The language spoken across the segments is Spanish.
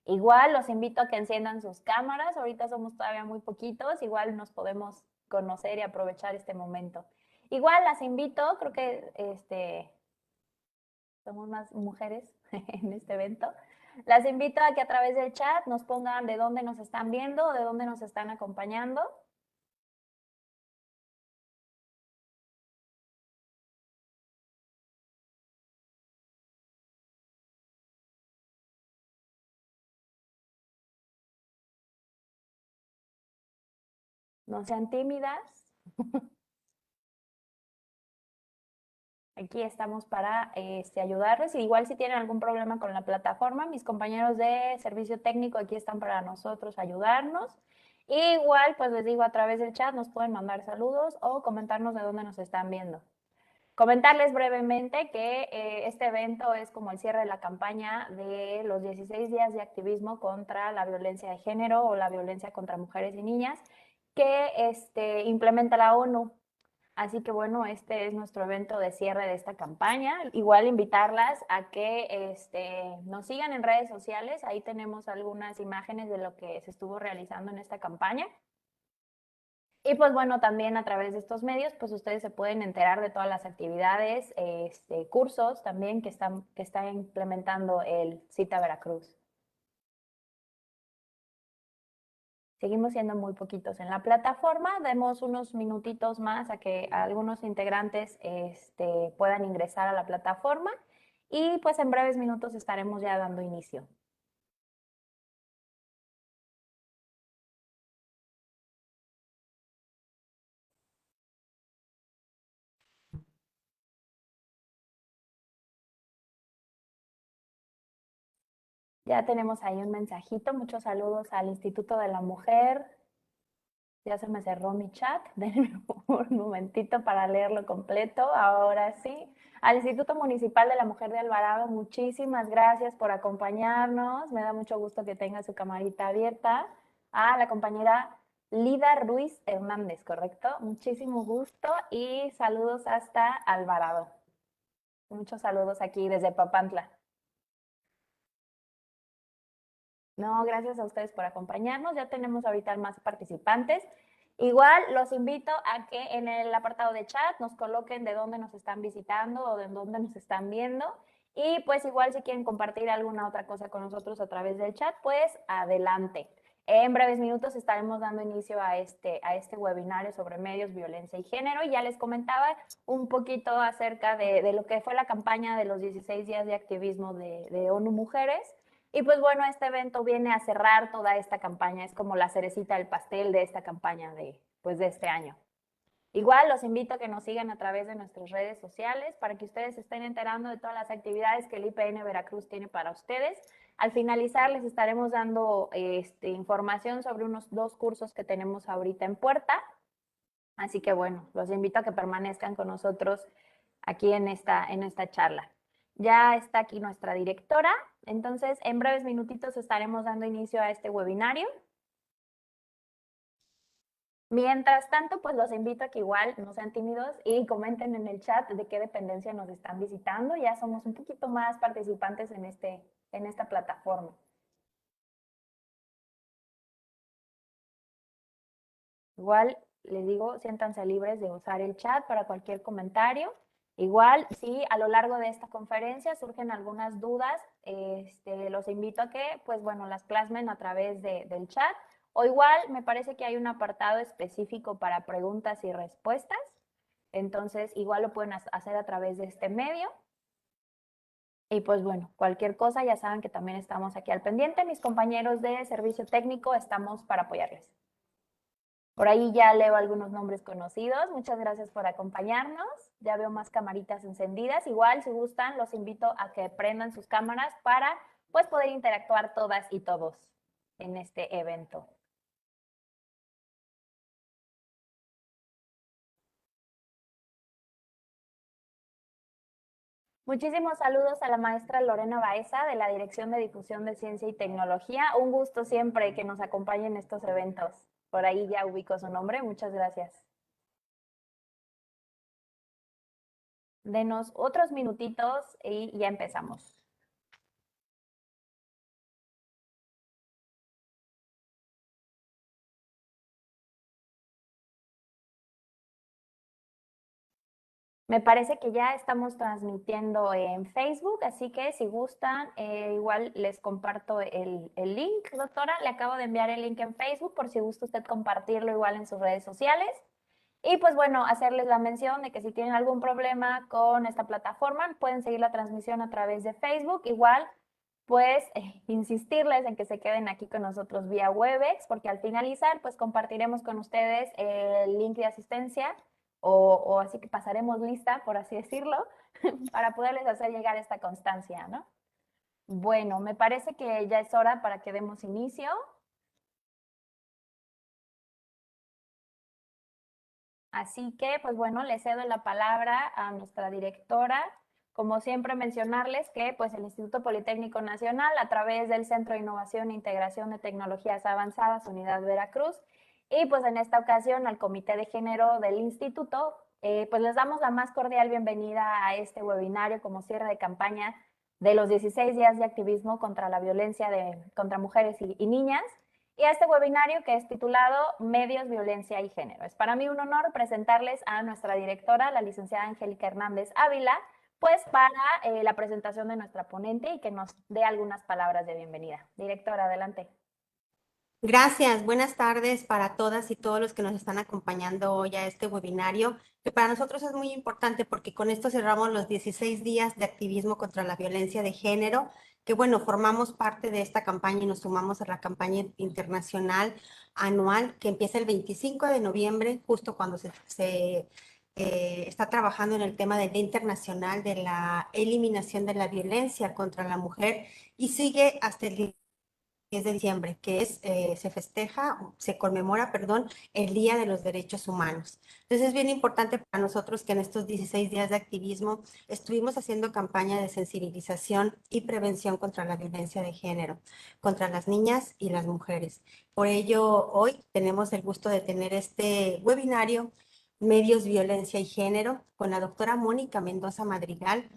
Igual los invito a que enciendan sus cámaras, ahorita somos todavía muy poquitos, igual nos podemos conocer y aprovechar este momento. Igual las invito, creo que somos más mujeres en este evento. Las invito a que a través del chat nos pongan de dónde nos están viendo o de dónde nos están acompañando. No sean tímidas. Aquí estamos para ayudarles. Y igual si tienen algún problema con la plataforma, mis compañeros de servicio técnico aquí están para nosotros ayudarnos. Igual, pues les digo, a través del chat nos pueden mandar saludos o comentarnos de dónde nos están viendo. Comentarles brevemente que este evento es como el cierre de la campaña de los 16 días de activismo contra la violencia de género o la violencia contra mujeres y niñas que implementa la ONU. Así que bueno, este es nuestro evento de cierre de esta campaña. Igual invitarlas a que nos sigan en redes sociales. Ahí tenemos algunas imágenes de lo que se estuvo realizando en esta campaña. Y pues bueno, también a través de estos medios, pues ustedes se pueden enterar de todas las actividades, cursos también que está implementando el Cita Veracruz. Seguimos siendo muy poquitos en la plataforma, demos unos minutitos más a que algunos integrantes puedan ingresar a la plataforma y pues en breves minutos estaremos ya dando inicio. Ya tenemos ahí un mensajito, muchos saludos al Instituto de la Mujer. Ya se me cerró mi chat, denme un momentito para leerlo completo. Ahora sí. Al Instituto Municipal de la Mujer de Alvarado, muchísimas gracias por acompañarnos. Me da mucho gusto que tenga su camarita abierta. A la compañera Lida Ruiz Hernández, ¿correcto? Muchísimo gusto y saludos hasta Alvarado. Muchos saludos aquí desde Papantla. No, gracias a ustedes por acompañarnos. Ya tenemos ahorita más participantes. Igual los invito a que en el apartado de chat nos coloquen de dónde nos están visitando o de dónde nos están viendo. Y pues igual si quieren compartir alguna otra cosa con nosotros a través del chat, pues adelante. En breves minutos estaremos dando inicio a este webinario sobre medios, violencia y género. Y ya les comentaba un poquito acerca de lo que fue la campaña de los 16 días de activismo de ONU Mujeres. Y pues bueno, este evento viene a cerrar toda esta campaña, es como la cerecita del pastel de esta campaña pues de este año. Igual los invito a que nos sigan a través de nuestras redes sociales para que ustedes se estén enterando de todas las actividades que el IPN Veracruz tiene para ustedes. Al finalizar les estaremos dando información sobre unos 2 cursos que tenemos ahorita en puerta. Así que bueno, los invito a que permanezcan con nosotros aquí en esta charla. Ya está aquí nuestra directora, entonces en breves minutitos estaremos dando inicio a este webinario. Mientras tanto, pues los invito a que igual no sean tímidos y comenten en el chat de qué dependencia nos están visitando. Ya somos un poquito más participantes en esta plataforma. Igual les digo, siéntanse libres de usar el chat para cualquier comentario. Igual, si a lo largo de esta conferencia surgen algunas dudas, los invito a que, pues bueno, las plasmen a través del chat. O igual, me parece que hay un apartado específico para preguntas y respuestas. Entonces, igual lo pueden hacer a través de este medio. Y pues bueno, cualquier cosa, ya saben que también estamos aquí al pendiente. Mis compañeros de servicio técnico estamos para apoyarles. Por ahí ya leo algunos nombres conocidos. Muchas gracias por acompañarnos. Ya veo más camaritas encendidas. Igual, si gustan, los invito a que prendan sus cámaras para pues, poder interactuar todas y todos en este evento. Muchísimos saludos a la maestra Lorena Baeza de la Dirección de Difusión de Ciencia y Tecnología. Un gusto siempre que nos acompañe en estos eventos. Por ahí ya ubico su nombre. Muchas gracias. Denos otros minutitos y ya empezamos. Me parece que ya estamos transmitiendo en Facebook, así que si gustan, igual les comparto el link, doctora. Le acabo de enviar el link en Facebook por si gusta usted compartirlo igual en sus redes sociales. Y pues bueno, hacerles la mención de que si tienen algún problema con esta plataforma, pueden seguir la transmisión a través de Facebook. Igual, pues insistirles en que se queden aquí con nosotros vía Webex, porque al finalizar, pues compartiremos con ustedes el link de asistencia o así que pasaremos lista, por así decirlo, para poderles hacer llegar esta constancia, ¿no? Bueno, me parece que ya es hora para que demos inicio. Así que, pues bueno, le cedo la palabra a nuestra directora. Como siempre, mencionarles que pues el Instituto Politécnico Nacional, a través del Centro de Innovación e Integración de Tecnologías Avanzadas, Unidad Veracruz, y pues en esta ocasión al Comité de Género del Instituto, pues les damos la más cordial bienvenida a este webinario como cierre de campaña de los 16 días de activismo contra la violencia contra mujeres y niñas, y a este webinario que es titulado Medios, Violencia y Género. Es para mí un honor presentarles a nuestra directora, la licenciada Angélica Hernández Ávila, pues para la presentación de nuestra ponente y que nos dé algunas palabras de bienvenida. Directora, adelante. Gracias, buenas tardes para todas y todos los que nos están acompañando hoy a este webinario, que para nosotros es muy importante porque con esto cerramos los 16 días de activismo contra la violencia de género, que bueno, formamos parte de esta campaña y nos sumamos a la campaña internacional anual que empieza el 25 de noviembre, justo cuando se está trabajando en el tema del Día Internacional de la Eliminación de la Violencia contra la Mujer y sigue hasta el 10 de diciembre, que se festeja, se conmemora, perdón, el Día de los Derechos Humanos. Entonces es bien importante para nosotros que en estos 16 días de activismo estuvimos haciendo campaña de sensibilización y prevención contra la violencia de género, contra las niñas y las mujeres. Por ello, hoy tenemos el gusto de tener este webinario, Medios, Violencia y Género, con la doctora Mónica Mendoza Madrigal,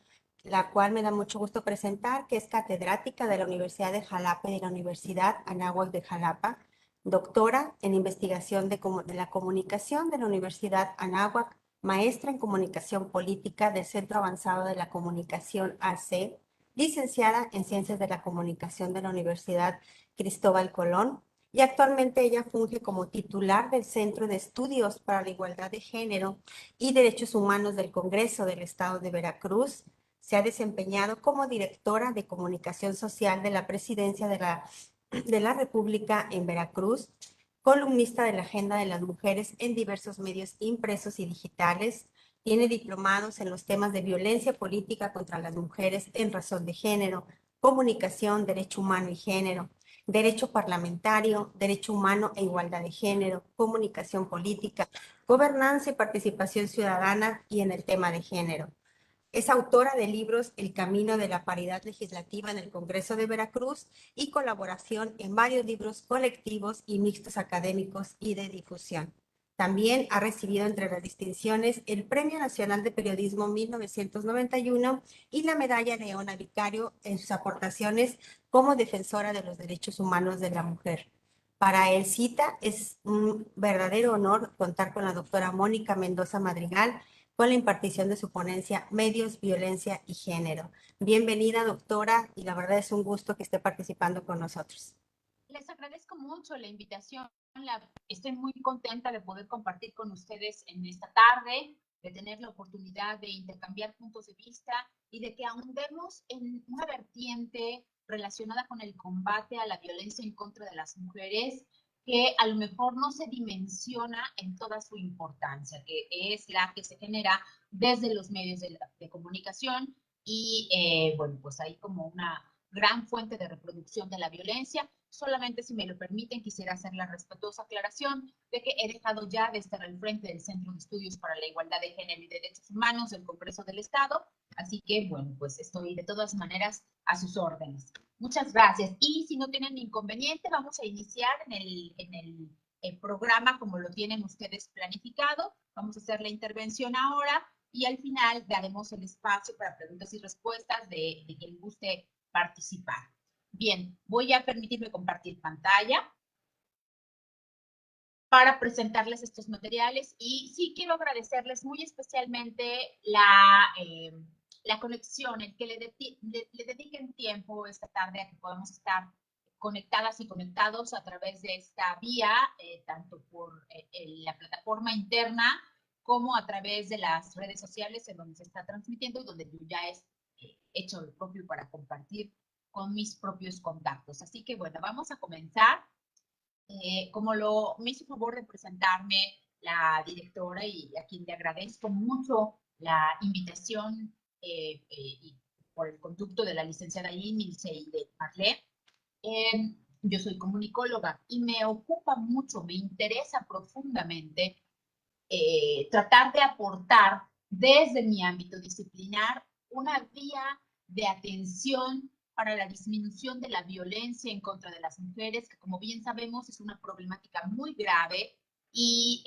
la cual me da mucho gusto presentar, que es catedrática de la Universidad de Jalapa y de la Universidad Anáhuac de Jalapa, doctora en investigación de la comunicación de la Universidad Anáhuac, maestra en comunicación política del Centro Avanzado de la Comunicación AC, licenciada en Ciencias de la Comunicación de la Universidad Cristóbal Colón, y actualmente ella funge como titular del Centro de Estudios para la Igualdad de Género y Derechos Humanos del Congreso del Estado de Veracruz. Se ha desempeñado como directora de comunicación social de la Presidencia de la República en Veracruz, columnista de la Agenda de las Mujeres en diversos medios impresos y digitales. Tiene diplomados en los temas de violencia política contra las mujeres en razón de género, comunicación, derecho humano y género, derecho parlamentario, derecho humano e igualdad de género, comunicación política, gobernanza y participación ciudadana y en el tema de género. Es autora de libros El Camino de la Paridad Legislativa en el Congreso de Veracruz y colaboración en varios libros colectivos y mixtos académicos y de difusión. También ha recibido entre las distinciones el Premio Nacional de Periodismo 1991 y la Medalla Leona Vicario en sus aportaciones como defensora de los derechos humanos de la mujer. Para el CITA es un verdadero honor contar con la doctora Mónica Mendoza Madrigal, con la impartición de su ponencia Medios, Violencia y Género. Bienvenida, doctora, y la verdad es un gusto que esté participando con nosotros. Les agradezco mucho la invitación. Estoy muy contenta de poder compartir con ustedes en esta tarde, de tener la oportunidad de intercambiar puntos de vista y de que ahondemos en una vertiente relacionada con el combate a la violencia en contra de las mujeres, que a lo mejor no se dimensiona en toda su importancia, que es la que se genera desde los medios de comunicación y bueno, pues hay como una gran fuente de reproducción de la violencia. Solamente, si me lo permiten, quisiera hacer la respetuosa aclaración de que he dejado ya de estar al frente del Centro de Estudios para la Igualdad de Género y Derechos Humanos del Congreso del Estado, así que, bueno, pues estoy de todas maneras a sus órdenes. Muchas gracias. Y si no tienen inconveniente, vamos a iniciar el programa como lo tienen ustedes planificado. Vamos a hacer la intervención ahora y al final daremos el espacio para preguntas y respuestas de quien guste participar. Bien, voy a permitirme compartir pantalla para presentarles estos materiales. Y sí quiero agradecerles muy especialmente la conexión, el que le dediquen tiempo esta tarde a que podamos estar conectadas y conectados a través de esta vía, tanto por la plataforma interna como a través de las redes sociales en donde se está transmitiendo y donde yo ya he hecho lo propio para compartir con mis propios contactos. Así que bueno, vamos a comenzar. Como me hizo favor de presentarme la directora y a quien le agradezco mucho la invitación y por el conducto de la licenciada Ilse y de Marlene. Yo soy comunicóloga y me ocupa mucho, me interesa profundamente tratar de aportar desde mi ámbito disciplinar una vía de atención para la disminución de la violencia en contra de las mujeres, que como bien sabemos es una problemática muy grave y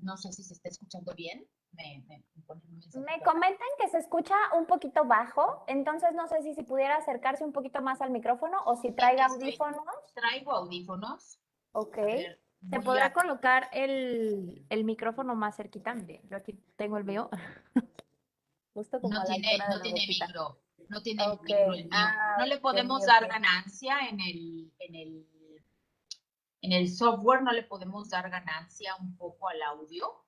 no sé si se está escuchando bien. Me comentan que se escucha un poquito bajo, entonces no sé si pudiera acercarse un poquito más al micrófono o si traiga audífonos. Traigo audífonos. Ok. ¿Se podrá colocar el micrófono más cerquita? Mire, yo aquí tengo el mío. Justo como no a la tiene, altura de no la tiene boquita. micro. No tiene Okay. micro el mío. No le podemos dar ganancia en el software, no le podemos dar ganancia un poco al audio.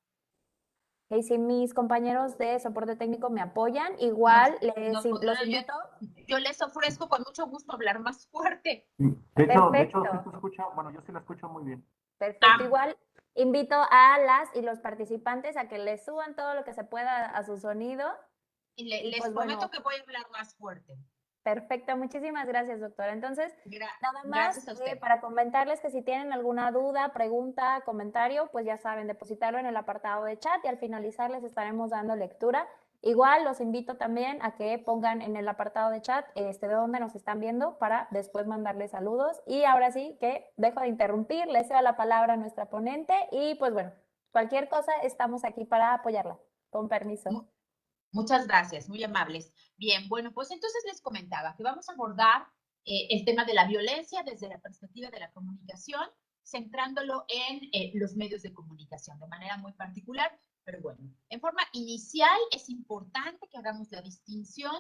Y si mis compañeros de soporte técnico me apoyan, igual los invito. Yo les ofrezco con mucho gusto hablar más fuerte. De hecho, sí se escucha, bueno, yo sí la escucho muy bien. Perfecto, igual invito a las y los participantes a que les suban todo lo que se pueda a su sonido. Y les pues, prometo que voy a hablar más fuerte. Perfecto, muchísimas gracias, doctora. Entonces, nada más para comentarles que si tienen alguna duda, pregunta, comentario, pues ya saben, depositarlo en el apartado de chat y al finalizar les estaremos dando lectura. Igual los invito también a que pongan en el apartado de chat de dónde nos están viendo para después mandarles saludos. Y ahora sí que dejo de interrumpir, le cedo la palabra a nuestra ponente y pues bueno, cualquier cosa estamos aquí para apoyarla. Con permiso. Muchas gracias, muy amables. Bien, bueno, pues entonces les comentaba que vamos a abordar el tema de la violencia desde la perspectiva de la comunicación, centrándolo en los medios de comunicación de manera muy particular, pero bueno, en forma inicial es importante que hagamos la distinción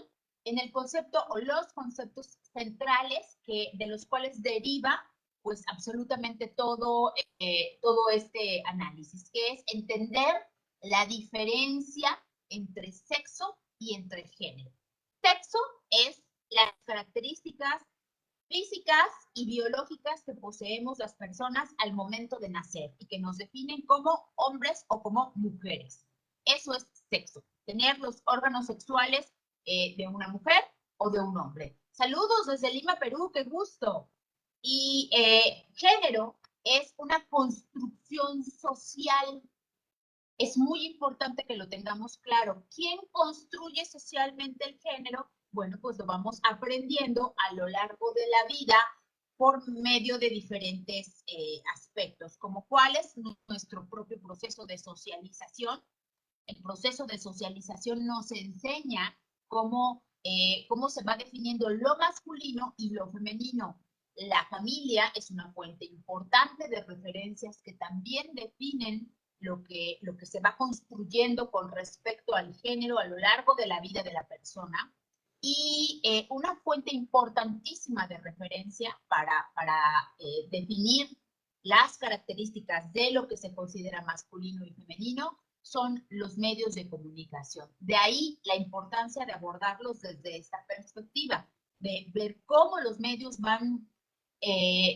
en el concepto o los conceptos centrales de los cuales deriva pues absolutamente todo este análisis, que es entender la diferencia entre sexo y entre género. Sexo es las características físicas y biológicas que poseemos las personas al momento de nacer y que nos definen como hombres o como mujeres. Eso es sexo, tener los órganos sexuales de una mujer o de un hombre. Saludos desde Lima, Perú, qué gusto. Y género es una construcción social. Es muy importante que lo tengamos claro. ¿Quién construye socialmente el género? Bueno, pues lo vamos aprendiendo a lo largo de la vida por medio de diferentes aspectos, como cuál es nuestro propio proceso de socialización. El proceso de socialización nos enseña cómo se va definiendo lo masculino y lo femenino. La familia es una fuente importante de referencias que también definen lo que se va construyendo con respecto al género a lo largo de la vida de la persona y una fuente importantísima de referencia para definir las características de lo que se considera masculino y femenino son los medios de comunicación. De ahí la importancia de abordarlos desde esta perspectiva, de ver cómo los medios van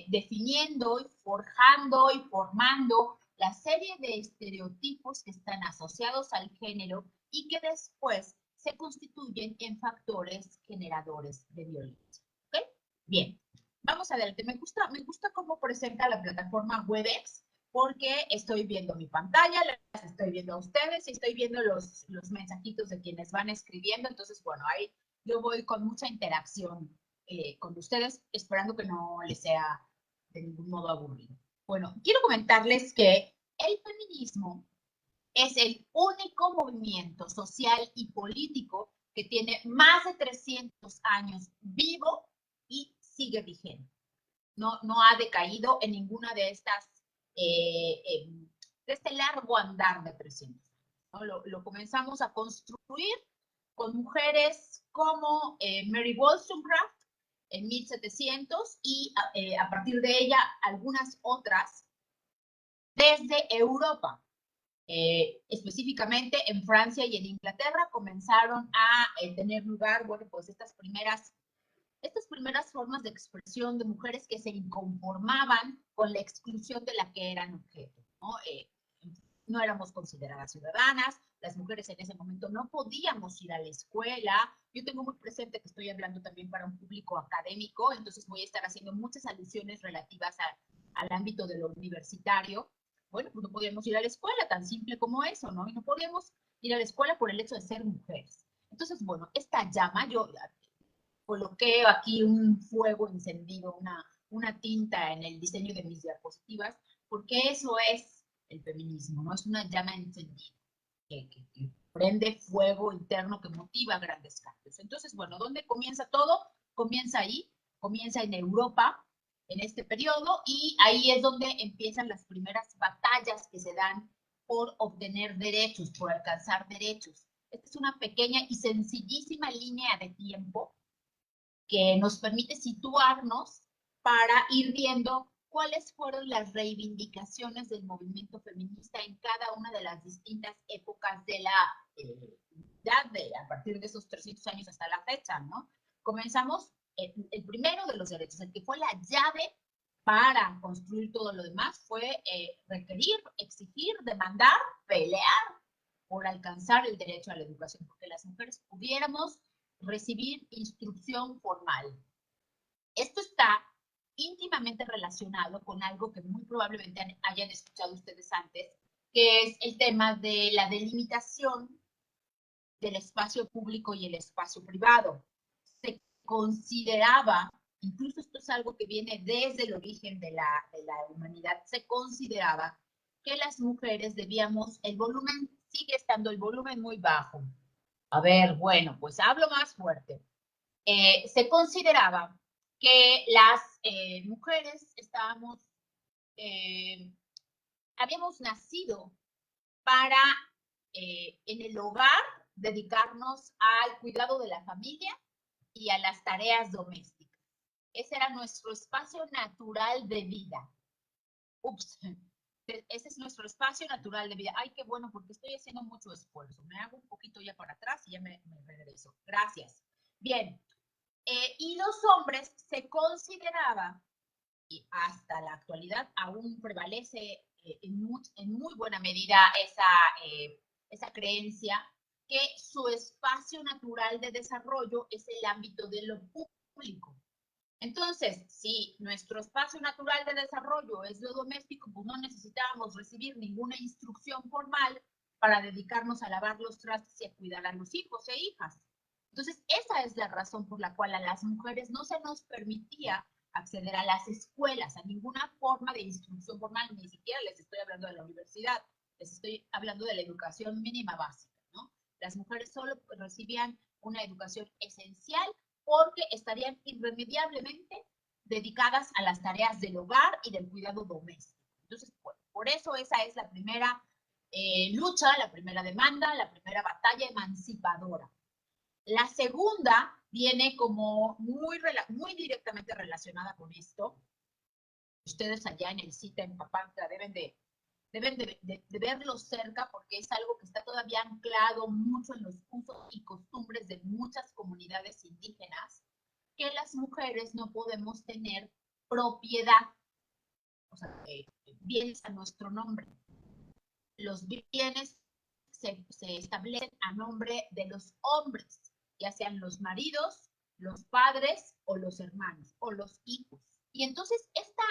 definiendo y forjando y formando la serie de estereotipos que están asociados al género y que después se constituyen en factores generadores de violencia. ¿Okay? Bien, vamos adelante. Me gusta cómo presenta la plataforma WebEx porque estoy viendo mi pantalla, las estoy viendo a ustedes y estoy viendo los mensajitos de quienes van escribiendo. Entonces, bueno, ahí yo voy con mucha interacción con ustedes, esperando que no les sea de ningún modo aburrido. Bueno, quiero comentarles que el feminismo es el único movimiento social y político que tiene más de 300 años vivo y sigue vigente. no ha decaído en ninguna de estas, de este largo andar de 300 años, ¿no? Lo comenzamos a construir con mujeres como Mary Wollstonecraft en 1700 y a partir de ella algunas otras desde Europa. Específicamente en Francia y en Inglaterra comenzaron a tener lugar, bueno, pues estas primeras formas de expresión de mujeres que se inconformaban con la exclusión de la que eran objeto, ¿no? No éramos consideradas ciudadanas, las mujeres en ese momento no podíamos ir a la escuela. Yo tengo muy presente que estoy hablando también para un público académico, entonces voy a estar haciendo muchas alusiones relativas al ámbito de lo universitario. Bueno, pues no podíamos ir a la escuela, tan simple como eso, ¿no? Y no podíamos ir a la escuela por el hecho de ser mujeres. Entonces, bueno, esta llama, yo coloqué aquí un fuego encendido, una tinta en el diseño de mis diapositivas, porque eso es el feminismo, ¿no? Es una llama encendida que prende fuego interno que motiva grandes cambios. Entonces, bueno, ¿dónde comienza todo? Comienza ahí, comienza en Europa, en este periodo, y ahí es donde empiezan las primeras batallas que se dan por obtener derechos, por alcanzar derechos. Esta es una pequeña y sencillísima línea de tiempo que nos permite situarnos para ir viendo cuáles fueron las reivindicaciones del movimiento feminista en cada una de las distintas épocas de la edad, a partir de esos 300 años hasta la fecha, ¿no? Comenzamos el primero de los derechos, el que fue la llave para construir todo lo demás, fue requerir, exigir, demandar, pelear por alcanzar el derecho a la educación, porque las mujeres pudiéramos recibir instrucción formal. Esto está íntimamente relacionado con algo que muy probablemente hayan escuchado ustedes antes, que es el tema de la delimitación del espacio público y el espacio privado. Se consideraba, incluso esto es algo que viene desde el origen de la humanidad, se consideraba que las mujeres debíamos, el volumen, sigue estando el volumen muy bajo. A ver, bueno, pues hablo más fuerte. Se consideraba que las mujeres habíamos nacido para en el hogar dedicarnos al cuidado de la familia y a las tareas domésticas. Ese era nuestro espacio natural de vida. Ups, ese es nuestro espacio natural de vida. Ay, qué bueno, porque estoy haciendo mucho esfuerzo. Me hago un poquito ya para atrás y ya me regreso. Gracias. Bien, y los hombres se consideraba, y hasta la actualidad aún prevalece en muy buena medida esa creencia, que su espacio natural de desarrollo es el ámbito de lo público. Entonces, si nuestro espacio natural de desarrollo es lo doméstico, pues no necesitábamos recibir ninguna instrucción formal para dedicarnos a lavar los trastes y a cuidar a los hijos e hijas. Entonces, esa es la razón por la cual a las mujeres no se nos permitía acceder a las escuelas, a ninguna forma de instrucción formal, ni siquiera les estoy hablando de la universidad, les estoy hablando de la educación mínima básica, ¿no? Las mujeres solo recibían una educación esencial porque estarían irremediablemente dedicadas a las tareas del hogar y del cuidado doméstico. Entonces, por eso esa es la primera lucha, la primera demanda, la primera batalla emancipadora. La segunda viene como muy directamente relacionada con esto. Ustedes allá en el CITA, en Papantla, deben de verlo cerca porque es algo que está todavía anclado mucho en los usos y costumbres de muchas comunidades indígenas, que las mujeres no podemos tener propiedad, o sea, bienes a nuestro nombre. Los bienes se establecen a nombre de los hombres, ya sean los maridos, los padres o los hermanos o los hijos. Y entonces esta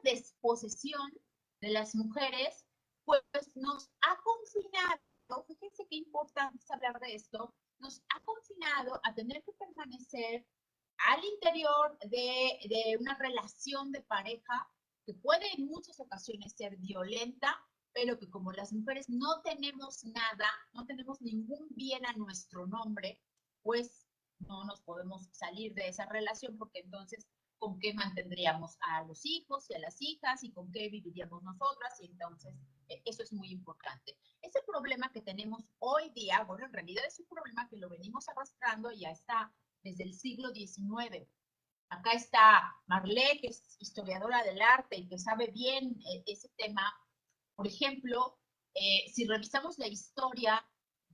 desposesión de las mujeres pues nos ha confinado, fíjense qué importante es hablar de esto, nos ha confinado a tener que permanecer al interior de una relación de pareja que puede en muchas ocasiones ser violenta, pero que como las mujeres no tenemos nada, no tenemos ningún bien a nuestro nombre, pues no nos podemos salir de esa relación porque entonces con qué mantendríamos a los hijos y a las hijas y con qué viviríamos nosotras, y entonces eso es muy importante. Ese problema que tenemos hoy día, bueno, en realidad es un problema que lo venimos arrastrando y ya está desde el siglo XIX. Acá está Marlé, que es historiadora del arte y que sabe bien ese tema. Por ejemplo, si revisamos la historia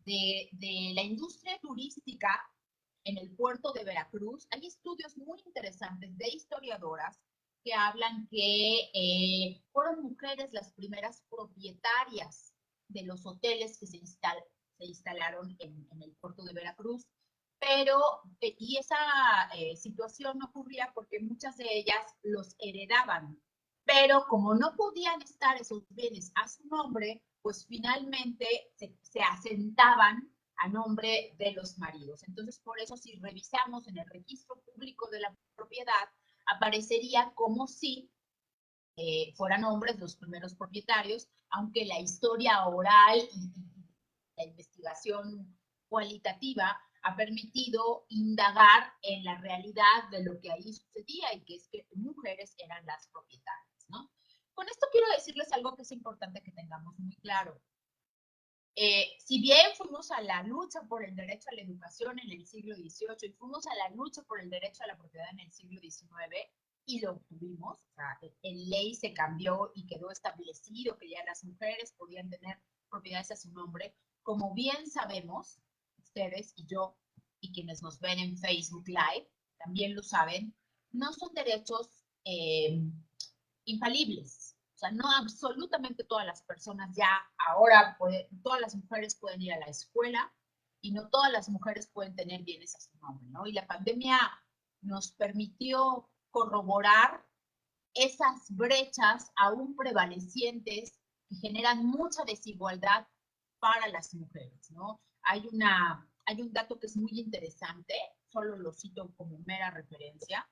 de la industria turística en el puerto de Veracruz, hay estudios muy interesantes de historiadoras que hablan que fueron mujeres las primeras propietarias de los hoteles que se instalaron en el puerto de Veracruz. Pero, y esa situación ocurría porque muchas de ellas los heredaban, pero como no podían estar esos bienes a su nombre, pues finalmente se asentaban a nombre de los maridos. Entonces, por eso si revisamos en el registro público de la propiedad, aparecería como si fueran hombres los primeros propietarios, aunque la historia oral y la investigación cualitativa ha permitido indagar en la realidad de lo que ahí sucedía y que es que mujeres eran las propietarias, ¿no? Con esto quiero decirles algo que es importante que tengamos muy claro. Si bien fuimos a la lucha por el derecho a la educación en el siglo XVIII y fuimos a la lucha por el derecho a la propiedad en el siglo XIX y lo obtuvimos, o sea, en ley se cambió y quedó establecido que ya las mujeres podían tener propiedades a su nombre, como bien sabemos, ustedes y yo y quienes nos ven en Facebook Live también lo saben, no son derechos infalibles. O sea, no absolutamente todas las personas ya ahora, todas las mujeres pueden ir a la escuela y no todas las mujeres pueden tener bienes a su nombre, ¿no? Y la pandemia nos permitió corroborar esas brechas aún prevalecientes que generan mucha desigualdad para las mujeres, ¿no? Hay un dato que es muy interesante, solo lo cito como mera referencia.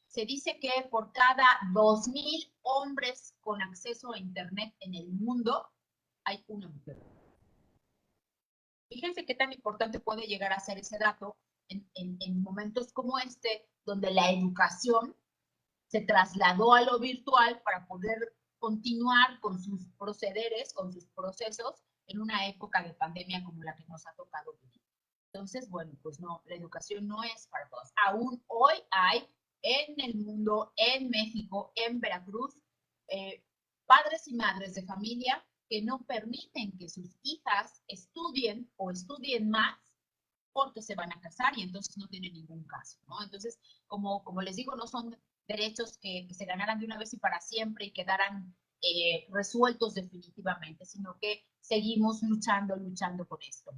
Se dice que por cada 2.000 hombres con acceso a Internet en el mundo, hay una mujer. Fíjense qué tan importante puede llegar a ser ese dato en momentos como este, donde la educación se trasladó a lo virtual para poder continuar con sus procederes, con sus procesos en una época de pandemia como la que nos ha tocado vivir. Entonces, bueno, pues no, la educación no es para todos. Aún hoy hay en el mundo, en México, en Veracruz, padres y madres de familia que no permiten que sus hijas estudien o estudien más porque se van a casar y entonces no tienen ningún caso, ¿no? Entonces, como les digo, no son derechos que se ganaran de una vez y para siempre y quedaran resueltos definitivamente, sino que seguimos luchando por esto.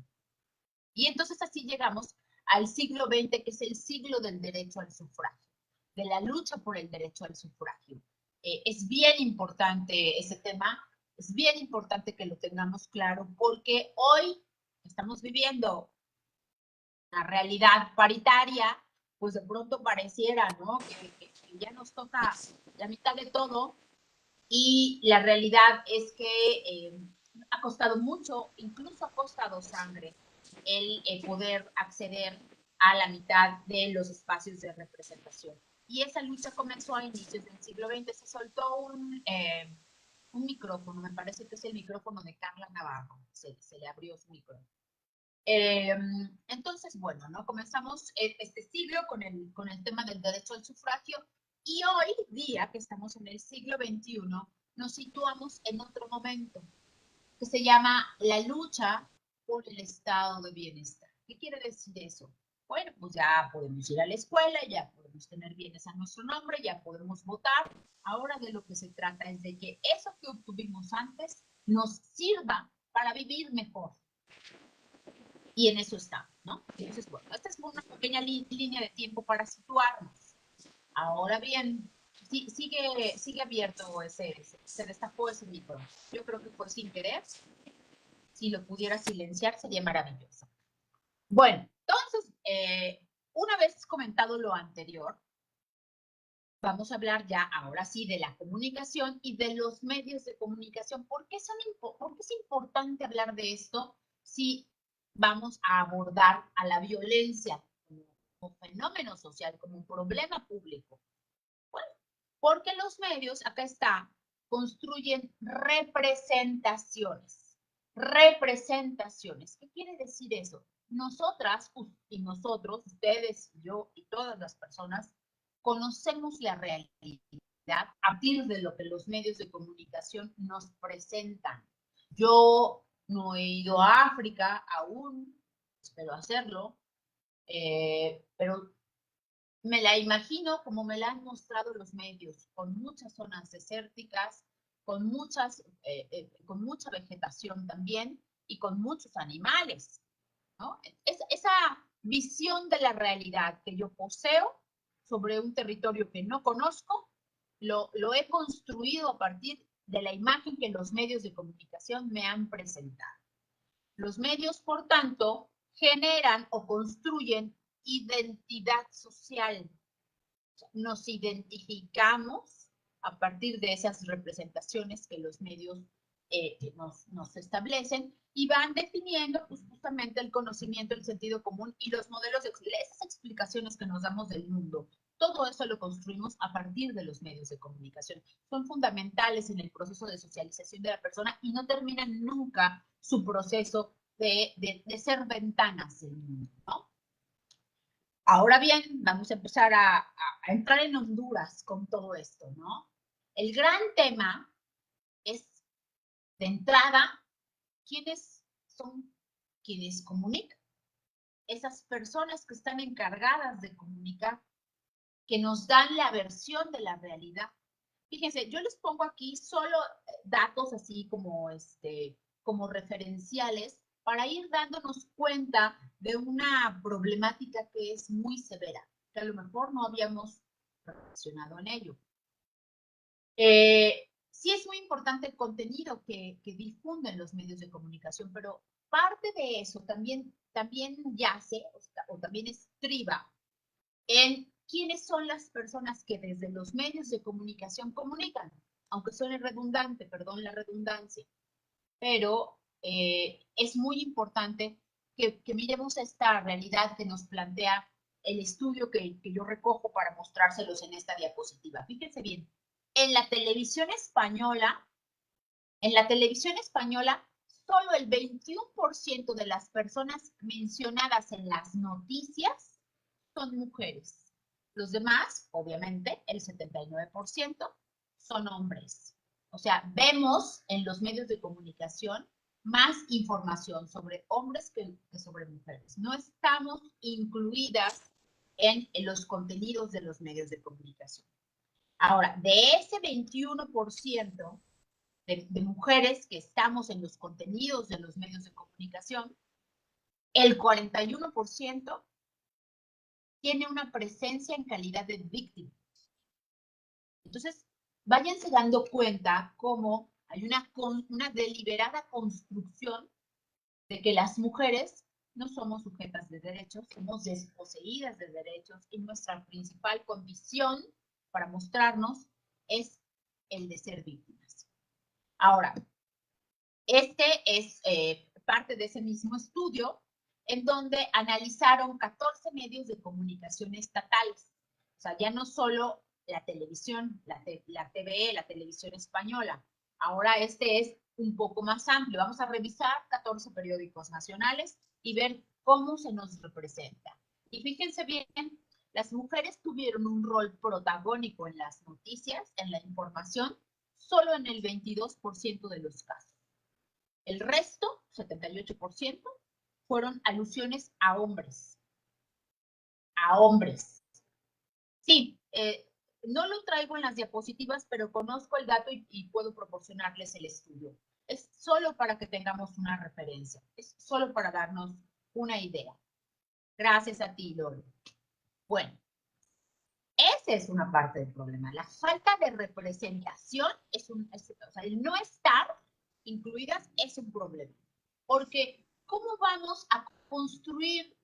Y entonces así llegamos al siglo XX, que es el siglo del derecho al sufragio, de la lucha por el derecho al sufragio. Es bien importante ese tema, es bien importante que lo tengamos claro, porque hoy estamos viviendo una realidad paritaria, pues de pronto pareciera, ¿no? Que ya nos toca la mitad de todo, y la realidad es que ha costado mucho, incluso ha costado sangre, el poder acceder a la mitad de los espacios de representación. Y esa lucha comenzó a inicios del siglo XX. Se soltó un micrófono, me parece que es el micrófono de Carla Navarro, se le abrió su micrófono. Entonces, bueno, ¿no? Comenzamos este siglo con el tema del derecho al sufragio y hoy día, que estamos en el siglo XXI, nos situamos en otro momento, que se llama la lucha por el estado de bienestar. ¿Qué quiere decir eso? Bueno, pues ya podemos ir a la escuela, ya podemos tener bienes a nuestro nombre, ya podemos votar. Ahora de lo que se trata es de que eso que obtuvimos antes nos sirva para vivir mejor. Y en eso estamos, ¿no? Entonces, bueno, esta es una pequeña línea de tiempo para situarnos. Ahora bien, sigue abierto se destapó ese micrófono. Yo creo que fue sin querer. Si lo pudiera silenciar sería maravilloso. Bueno, entonces, una vez comentado lo anterior, vamos a hablar ya ahora sí de la comunicación y de los medios de comunicación. ¿Por qué es importante hablar de esto si vamos a abordar a la violencia como fenómeno social, como un problema público? Porque los medios, acá está, construyen representaciones. Representaciones. ¿Qué quiere decir eso? Nosotras y nosotros, ustedes, yo y todas las personas, conocemos la realidad a partir de lo que los medios de comunicación nos presentan. Yo no he ido a África aún, espero hacerlo, pero me la imagino como me la han mostrado los medios, con muchas zonas desérticas, con mucha vegetación también y con muchos animales, ¿no? Esa visión de la realidad que yo poseo sobre un territorio que no conozco, lo he construido a partir de la imagen que los medios de comunicación me han presentado. Los medios, por tanto, generan o construyen identidad social. Nos identificamos a partir de esas representaciones que los medios nos establecen y van definiendo pues, justamente el conocimiento, el sentido común y los modelos, esas explicaciones que nos damos del mundo. Todo eso lo construimos a partir de los medios de comunicación. Son fundamentales en el proceso de socialización de la persona y no terminan nunca su proceso de ser ventanas del mundo, ¿no? Ahora bien, vamos a empezar a entrar en Honduras con todo esto, ¿no? El gran tema es, de entrada, ¿quiénes son quienes comunican? Esas personas que están encargadas de comunicar, que nos dan la versión de la realidad. Fíjense, yo les pongo aquí solo datos así como referenciales para ir dándonos cuenta de una problemática que es muy severa, que a lo mejor no habíamos reflexionado en ello. Sí es muy importante el contenido que difunden los medios de comunicación, pero parte de eso también yace o también estriba en quiénes son las personas que desde los medios de comunicación comunican, aunque suene redundante, perdón la redundancia, pero es muy importante que miremos esta realidad que nos plantea el estudio que yo recojo para mostrárselos en esta diapositiva. Fíjense bien, en la televisión española, solo el 21% de las personas mencionadas en las noticias son mujeres. Los demás, obviamente, el 79% son hombres. O sea, vemos en los medios de comunicación más información sobre hombres que sobre mujeres. No estamos incluidas en los contenidos de los medios de comunicación. Ahora, de ese 21% de mujeres que estamos en los contenidos de los medios de comunicación, el 41% tiene una presencia en calidad de víctima. Entonces, váyanse dando cuenta cómo hay una deliberada construcción de que las mujeres no somos sujetas de derechos, somos desposeídas de derechos y nuestra principal condición para mostrarnos es el de ser víctimas. Ahora, este es parte de ese mismo estudio en donde analizaron 14 medios de comunicación estatales. O sea, ya no solo la televisión, la TVE, la televisión española. Ahora este es un poco más amplio. Vamos a revisar 14 periódicos nacionales y ver cómo se nos representa. Y fíjense bien, las mujeres tuvieron un rol protagónico en las noticias, en la información, solo en el 22% de los casos. El resto, 78%, fueron alusiones a hombres. A hombres. Sí, no lo traigo en las diapositivas, pero conozco el dato y puedo proporcionarles el estudio. Es solo para que tengamos una referencia. Es solo para darnos una idea. Gracias a ti, Lolo. Bueno, esa es una parte del problema. La falta de representación o sea, el no estar incluidas es un problema. Porque, ¿cómo vamos a construir?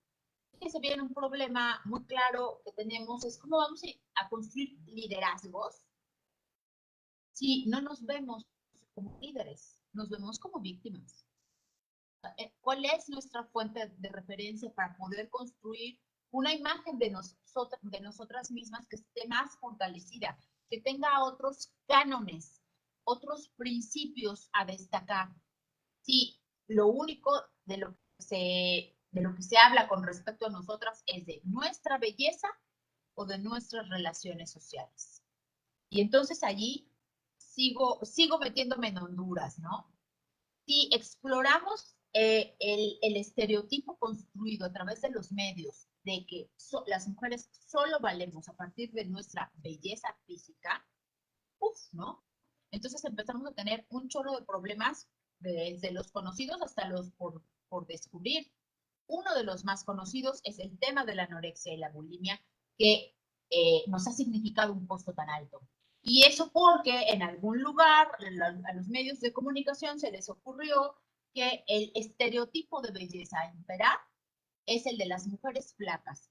Fíjense bien, un problema muy claro que tenemos es cómo vamos a construir liderazgos si no nos vemos como líderes, nos vemos como víctimas. ¿Cuál es nuestra fuente de referencia para poder construir una imagen de nosotras mismas que esté más fortalecida? que tenga otros cánones, otros principios a destacar. Si lo único de lo que se habla con respecto a nosotras es de nuestra belleza o de nuestras relaciones sociales. Y entonces allí sigo metiéndome en Honduras, ¿no? Si exploramos el estereotipo construido a través de los medios de que las mujeres solo valemos a partir de nuestra belleza física, ¿no? Entonces empezamos a tener un chorro de problemas desde los conocidos hasta los por descubrir. Uno de los más conocidos es el tema de la anorexia y la bulimia, que nos ha significado un costo tan alto. Y eso porque en algún lugar a los medios de comunicación se les ocurrió que el estereotipo de belleza a imperar es el de las mujeres flacas.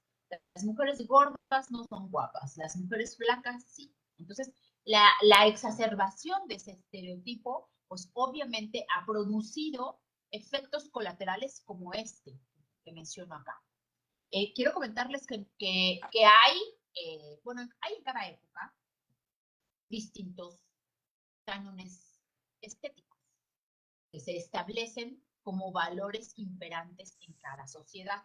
Las mujeres gordas no son guapas, las mujeres flacas sí. Entonces, la exacerbación de ese estereotipo, pues obviamente ha producido efectos colaterales como este que menciono acá. Quiero comentarles que hay, hay en cada época distintos cánones estéticos que se establecen como valores imperantes en cada sociedad.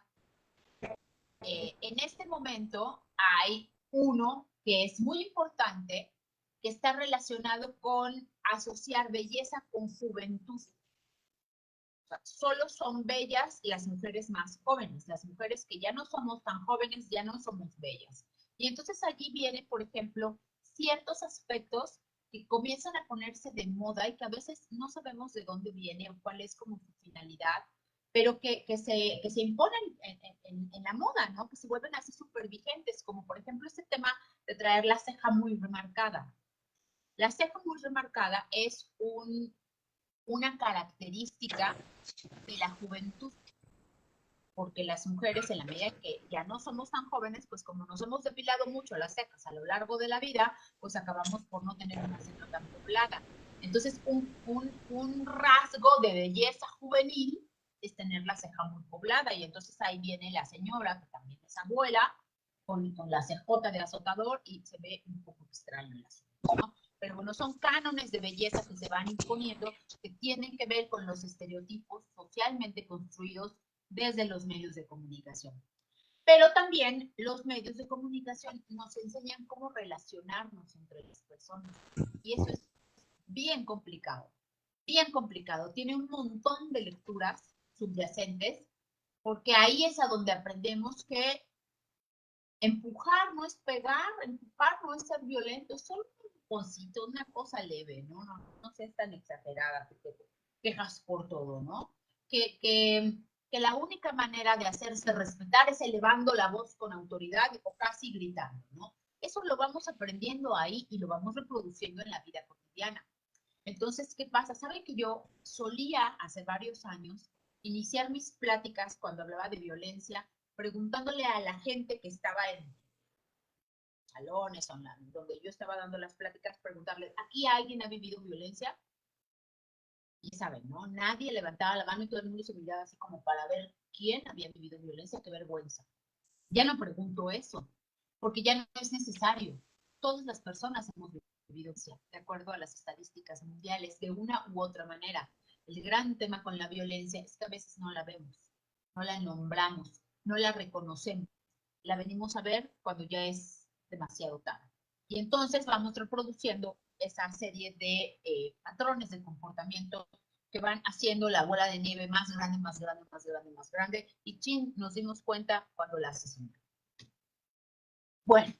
En este momento hay uno que es muy importante, que está relacionado con asociar belleza con juventud. O sea, solo son bellas las mujeres más jóvenes, las mujeres que ya no somos tan jóvenes, ya no somos bellas. Y entonces allí vienen, por ejemplo, ciertos aspectos que comienzan a ponerse de moda y que a veces no sabemos de dónde viene o cuál es como su finalidad, pero que se imponen en la moda, ¿no? Que se vuelven así súper vigentes, como por ejemplo este tema de traer la ceja muy remarcada. La ceja muy remarcada es una característica de la juventud, porque las mujeres en la medida que ya no somos tan jóvenes, pues como nos hemos depilado mucho las cejas a lo largo de la vida, pues acabamos por no tener una ceja tan poblada. Entonces, un rasgo de belleza juvenil es tener la ceja muy poblada, y entonces ahí viene la señora, que también es abuela, con la cejota de azotador, y se ve un poco extraño el asunto, ¿no? Pero bueno, son cánones de belleza que se van imponiendo, que tienen que ver con los estereotipos socialmente construidos desde los medios de comunicación. Pero también los medios de comunicación nos enseñan cómo relacionarnos entre las personas. Y eso es bien complicado, bien complicado. Tiene un montón de lecturas subyacentes, porque ahí es a donde aprendemos que empujar no es pegar, empujar no es ser violento, es solo un empujoncito, una cosa leve, ¿no? No seas tan exagerada que te quejas por todo, ¿no? Que la única manera de hacerse respetar es elevando la voz con autoridad o casi gritando, ¿no? Eso lo vamos aprendiendo ahí y lo vamos reproduciendo en la vida cotidiana. Entonces, ¿qué pasa? ¿Saben que yo solía hace varios años iniciar mis pláticas cuando hablaba de violencia preguntándole a la gente que estaba en salones, donde yo estaba dando las pláticas, preguntarles, ¿aquí alguien ha vivido violencia? Y saben, ¿no? Nadie levantaba la mano y todo el mundo se miraba así como para ver quién había vivido violencia. Qué vergüenza. Ya no pregunto eso, porque ya no es necesario. Todas las personas hemos vivido violencia, de acuerdo a las estadísticas mundiales, de una u otra manera. El gran tema con la violencia es que a veces no la vemos, no la nombramos, no la reconocemos. La venimos a ver cuando ya es demasiado tarde. Y entonces vamos reproduciendo esa serie de patrones de comportamiento que van haciendo la bola de nieve más grande, más grande, más grande, más grande, y chin, nos dimos cuenta cuando la asesinamos. Bueno,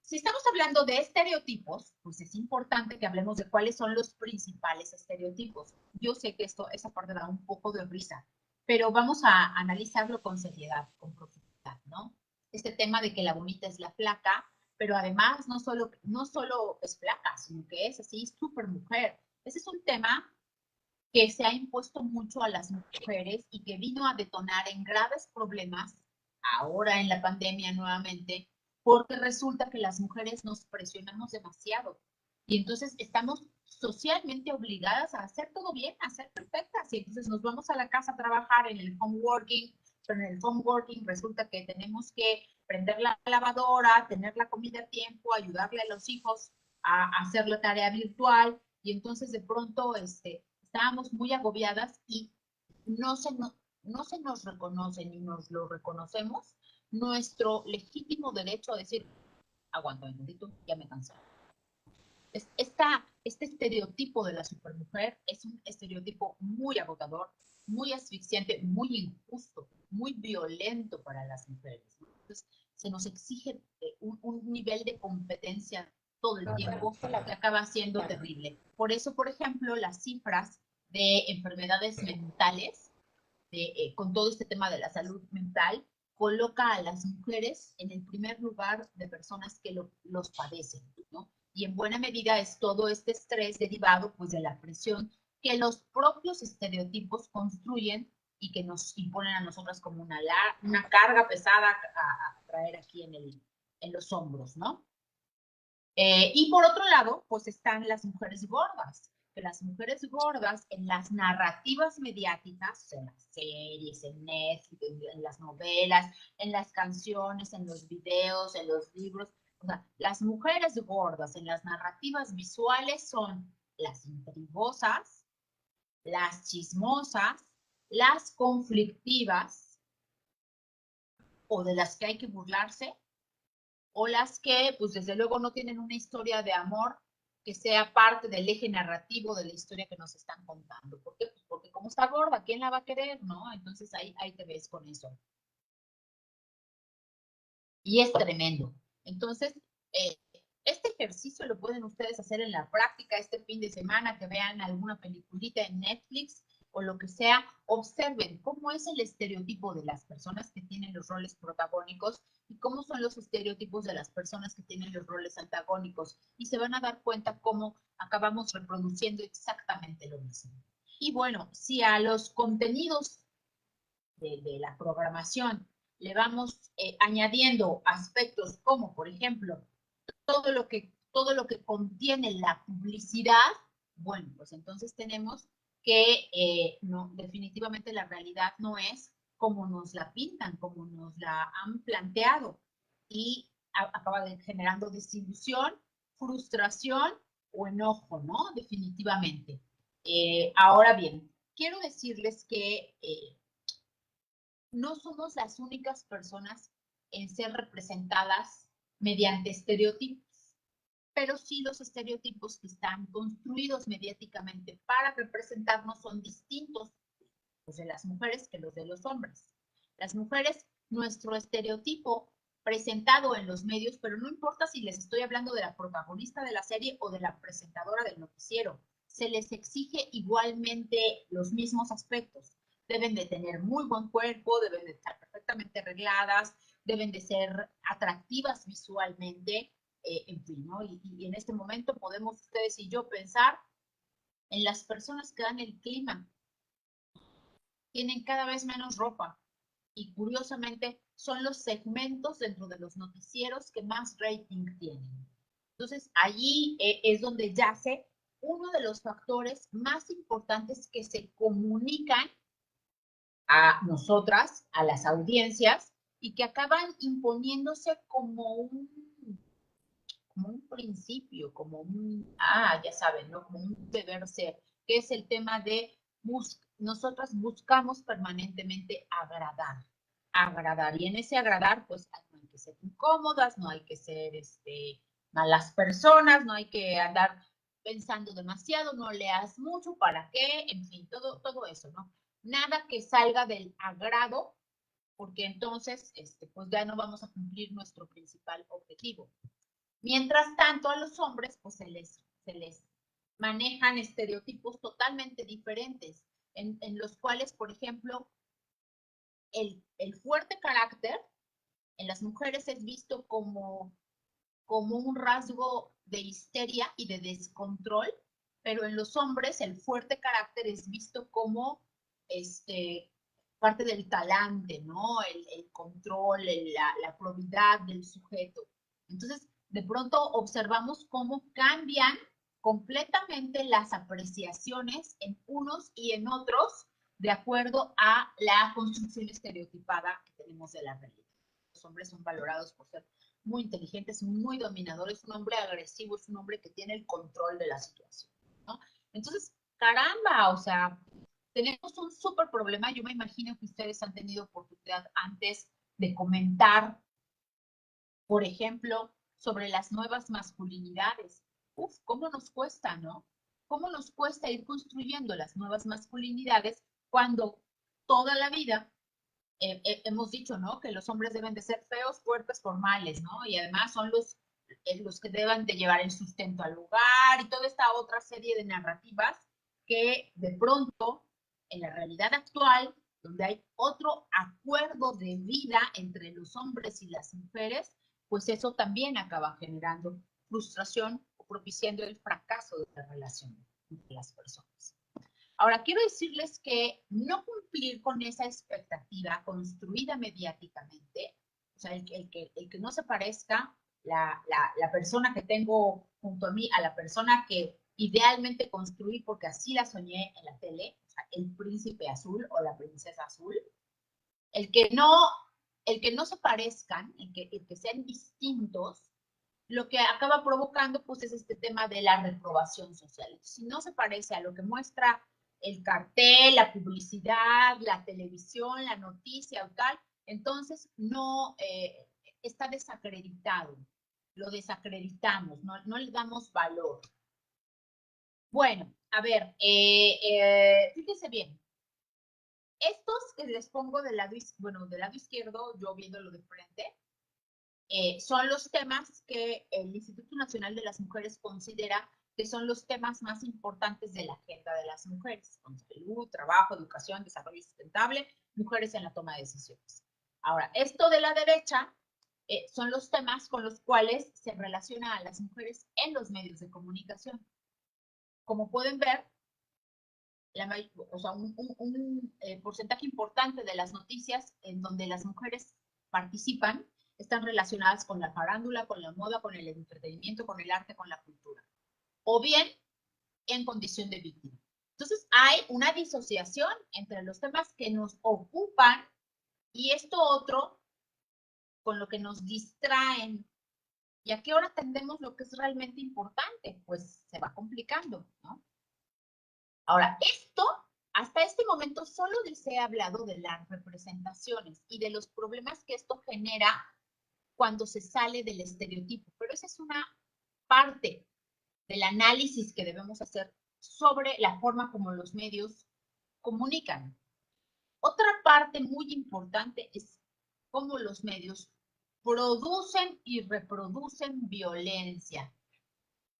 si estamos hablando de estereotipos, pues es importante que hablemos de cuáles son los principales estereotipos. Yo sé que esa parte da un poco de risa, pero vamos a analizarlo con seriedad, con profundidad, ¿no? Este tema de que la bonita es la flaca, pero además no solo es flaca, sino que es así súper mujer. Ese es un tema que se ha impuesto mucho a las mujeres y que vino a detonar en graves problemas ahora en la pandemia nuevamente, porque resulta que las mujeres nos presionamos demasiado y entonces estamos socialmente obligadas a hacer todo bien, a ser perfectas, y entonces nos vamos a la casa a trabajar en el home working, pero en el home working resulta que tenemos que prender la lavadora, tener la comida a tiempo, ayudarle a los hijos a hacer la tarea virtual y entonces de pronto estábamos muy agobiadas y no se, no se nos reconoce ni nos lo reconocemos nuestro legítimo derecho a decir, aguanta un momentito, ya me cansé. Este estereotipo de la supermujer es un estereotipo muy agotador, muy asfixiante, muy injusto, muy violento para las mujeres. Entonces, se nos exige un nivel de competencia todo el tiempo que acaba siendo terrible. Por eso, por ejemplo, las cifras de enfermedades mentales, con todo este tema de la salud mental, coloca a las mujeres en el primer lugar de personas que los padecen, ¿no? Y en buena medida es todo este estrés derivado pues de la presión que los propios estereotipos construyen y que nos imponen a nosotras como una carga pesada a traer aquí en los hombros, ¿no? Y por otro lado, pues están las mujeres gordas, que las mujeres gordas en las narrativas mediáticas, en las series, en Netflix, en las novelas, en las canciones, en los videos, en los libros, o sea, las mujeres gordas en las narrativas visuales son las intrigosas, las chismosas, las conflictivas, o de las que hay que burlarse, o las que, pues desde luego, no tienen una historia de amor que sea parte del eje narrativo de la historia que nos están contando. ¿Por qué? Pues porque como está gorda, ¿quién la va a querer, no? Entonces ahí te ves con eso. Y es tremendo. Entonces, este ejercicio lo pueden ustedes hacer en la práctica este fin de semana, que vean alguna peliculita en Netflix o lo que sea, observen cómo es el estereotipo de las personas que tienen los roles protagónicos y cómo son los estereotipos de las personas que tienen los roles antagónicos. Y se van a dar cuenta cómo acabamos reproduciendo exactamente lo mismo. Y bueno, si a los contenidos de la programación le vamos añadiendo aspectos como, por ejemplo, todo lo que contiene la publicidad, bueno, pues entonces tenemos que no, definitivamente la realidad no es como nos la pintan, como nos la han planteado y acaba generando desilusión, frustración o enojo, ¿no? Definitivamente. Ahora bien, quiero decirles que no somos las únicas personas en ser representadas mediante estereotipos, pero sí los estereotipos que están construidos mediáticamente para representarnos son distintos los de las mujeres que los de los hombres. Las mujeres, nuestro estereotipo presentado en los medios, pero no importa si les estoy hablando de la protagonista de la serie o de la presentadora del noticiero, se les exige igualmente los mismos aspectos. Deben de tener muy buen cuerpo, deben de estar perfectamente arregladas, deben de ser atractivas visualmente, en fin, ¿no? Y en este momento podemos ustedes y yo pensar en las personas que dan el clima. Tienen cada vez menos ropa y curiosamente son los segmentos dentro de los noticieros que más rating tienen. Entonces, allí es donde yace uno de los factores más importantes que se comunican a nosotras, a las audiencias, y que acaban imponiéndose como un principio, como ya saben, ¿no? Como un deber ser, que es el tema de nosotras buscamos permanentemente agradar, y en ese agradar, pues no hay que ser incómodas, no hay que ser malas personas, no hay que andar pensando demasiado, no leas mucho, ¿para qué? En fin, todo eso, ¿no? Nada que salga del agrado, porque entonces, pues ya no vamos a cumplir nuestro principal objetivo. Mientras tanto, a los hombres, pues se les manejan estereotipos totalmente diferentes, en los cuales, por ejemplo, el fuerte carácter en las mujeres es visto como un rasgo de histeria y de descontrol, pero en los hombres el fuerte carácter es visto como parte del talante, ¿no? El control, la probidad del sujeto. Entonces, de pronto observamos cómo cambian completamente las apreciaciones en unos y en otros de acuerdo a la construcción estereotipada que tenemos de la realidad. Los hombres son valorados por ser muy inteligente, es muy dominador, es un hombre agresivo, es un hombre que tiene el control de la situación, ¿no? Entonces, caramba, o sea, tenemos un súper problema. Yo me imagino que ustedes han tenido oportunidad antes de comentar, por ejemplo, sobre las nuevas masculinidades. Uf, ¿cómo nos cuesta, no? ¿Cómo nos cuesta ir construyendo las nuevas masculinidades cuando toda la vida hemos dicho, ¿no? Que los hombres deben de ser feos, fuertes, formales, ¿no? Y además son los que deben de llevar el sustento al hogar y toda esta otra serie de narrativas que de pronto, en la realidad actual, donde hay otro acuerdo de vida entre los hombres y las mujeres, pues eso también acaba generando frustración o propiciando el fracaso de la relación entre las personas. Ahora, quiero decirles que no cumplir con esa expectativa construida mediáticamente, o sea, el que no se parezca la persona que tengo junto a mí a la persona que idealmente construí porque así la soñé en la tele, o sea, el príncipe azul o la princesa azul, el que no, el que no se parezcan, el que sean distintos, lo que acaba provocando pues es este tema de la reprobación social. Si no se parece a lo que muestra el cartel, la publicidad, la televisión, la noticia o tal, entonces no está desacreditado, lo desacreditamos, no le damos valor. Bueno, a ver, fíjense bien, estos que les pongo del lado izquierdo, yo viéndolo de frente, son los temas que el Instituto Nacional de las Mujeres considera que son los temas más importantes de la agenda de las mujeres, con salud, trabajo, educación, desarrollo sustentable, mujeres en la toma de decisiones. Ahora, esto de la derecha son los temas con los cuales se relaciona a las mujeres en los medios de comunicación. Como pueden ver, un porcentaje importante de las noticias en donde las mujeres participan están relacionadas con la farándula, con la moda, con el entretenimiento, con el arte, con la cultura. O bien en condición de víctima. Entonces hay una disociación entre los temas que nos ocupan y esto otro con lo que nos distraen. ¿Y a qué hora atendemos lo que es realmente importante? Pues se va complicando, ¿no? Ahora, esto, hasta este momento, solo se ha hablado de las representaciones y de los problemas que esto genera cuando se sale del estereotipo, pero esa es una parte del análisis que debemos hacer sobre la forma como los medios comunican. Otra parte muy importante es cómo los medios producen y reproducen violencia.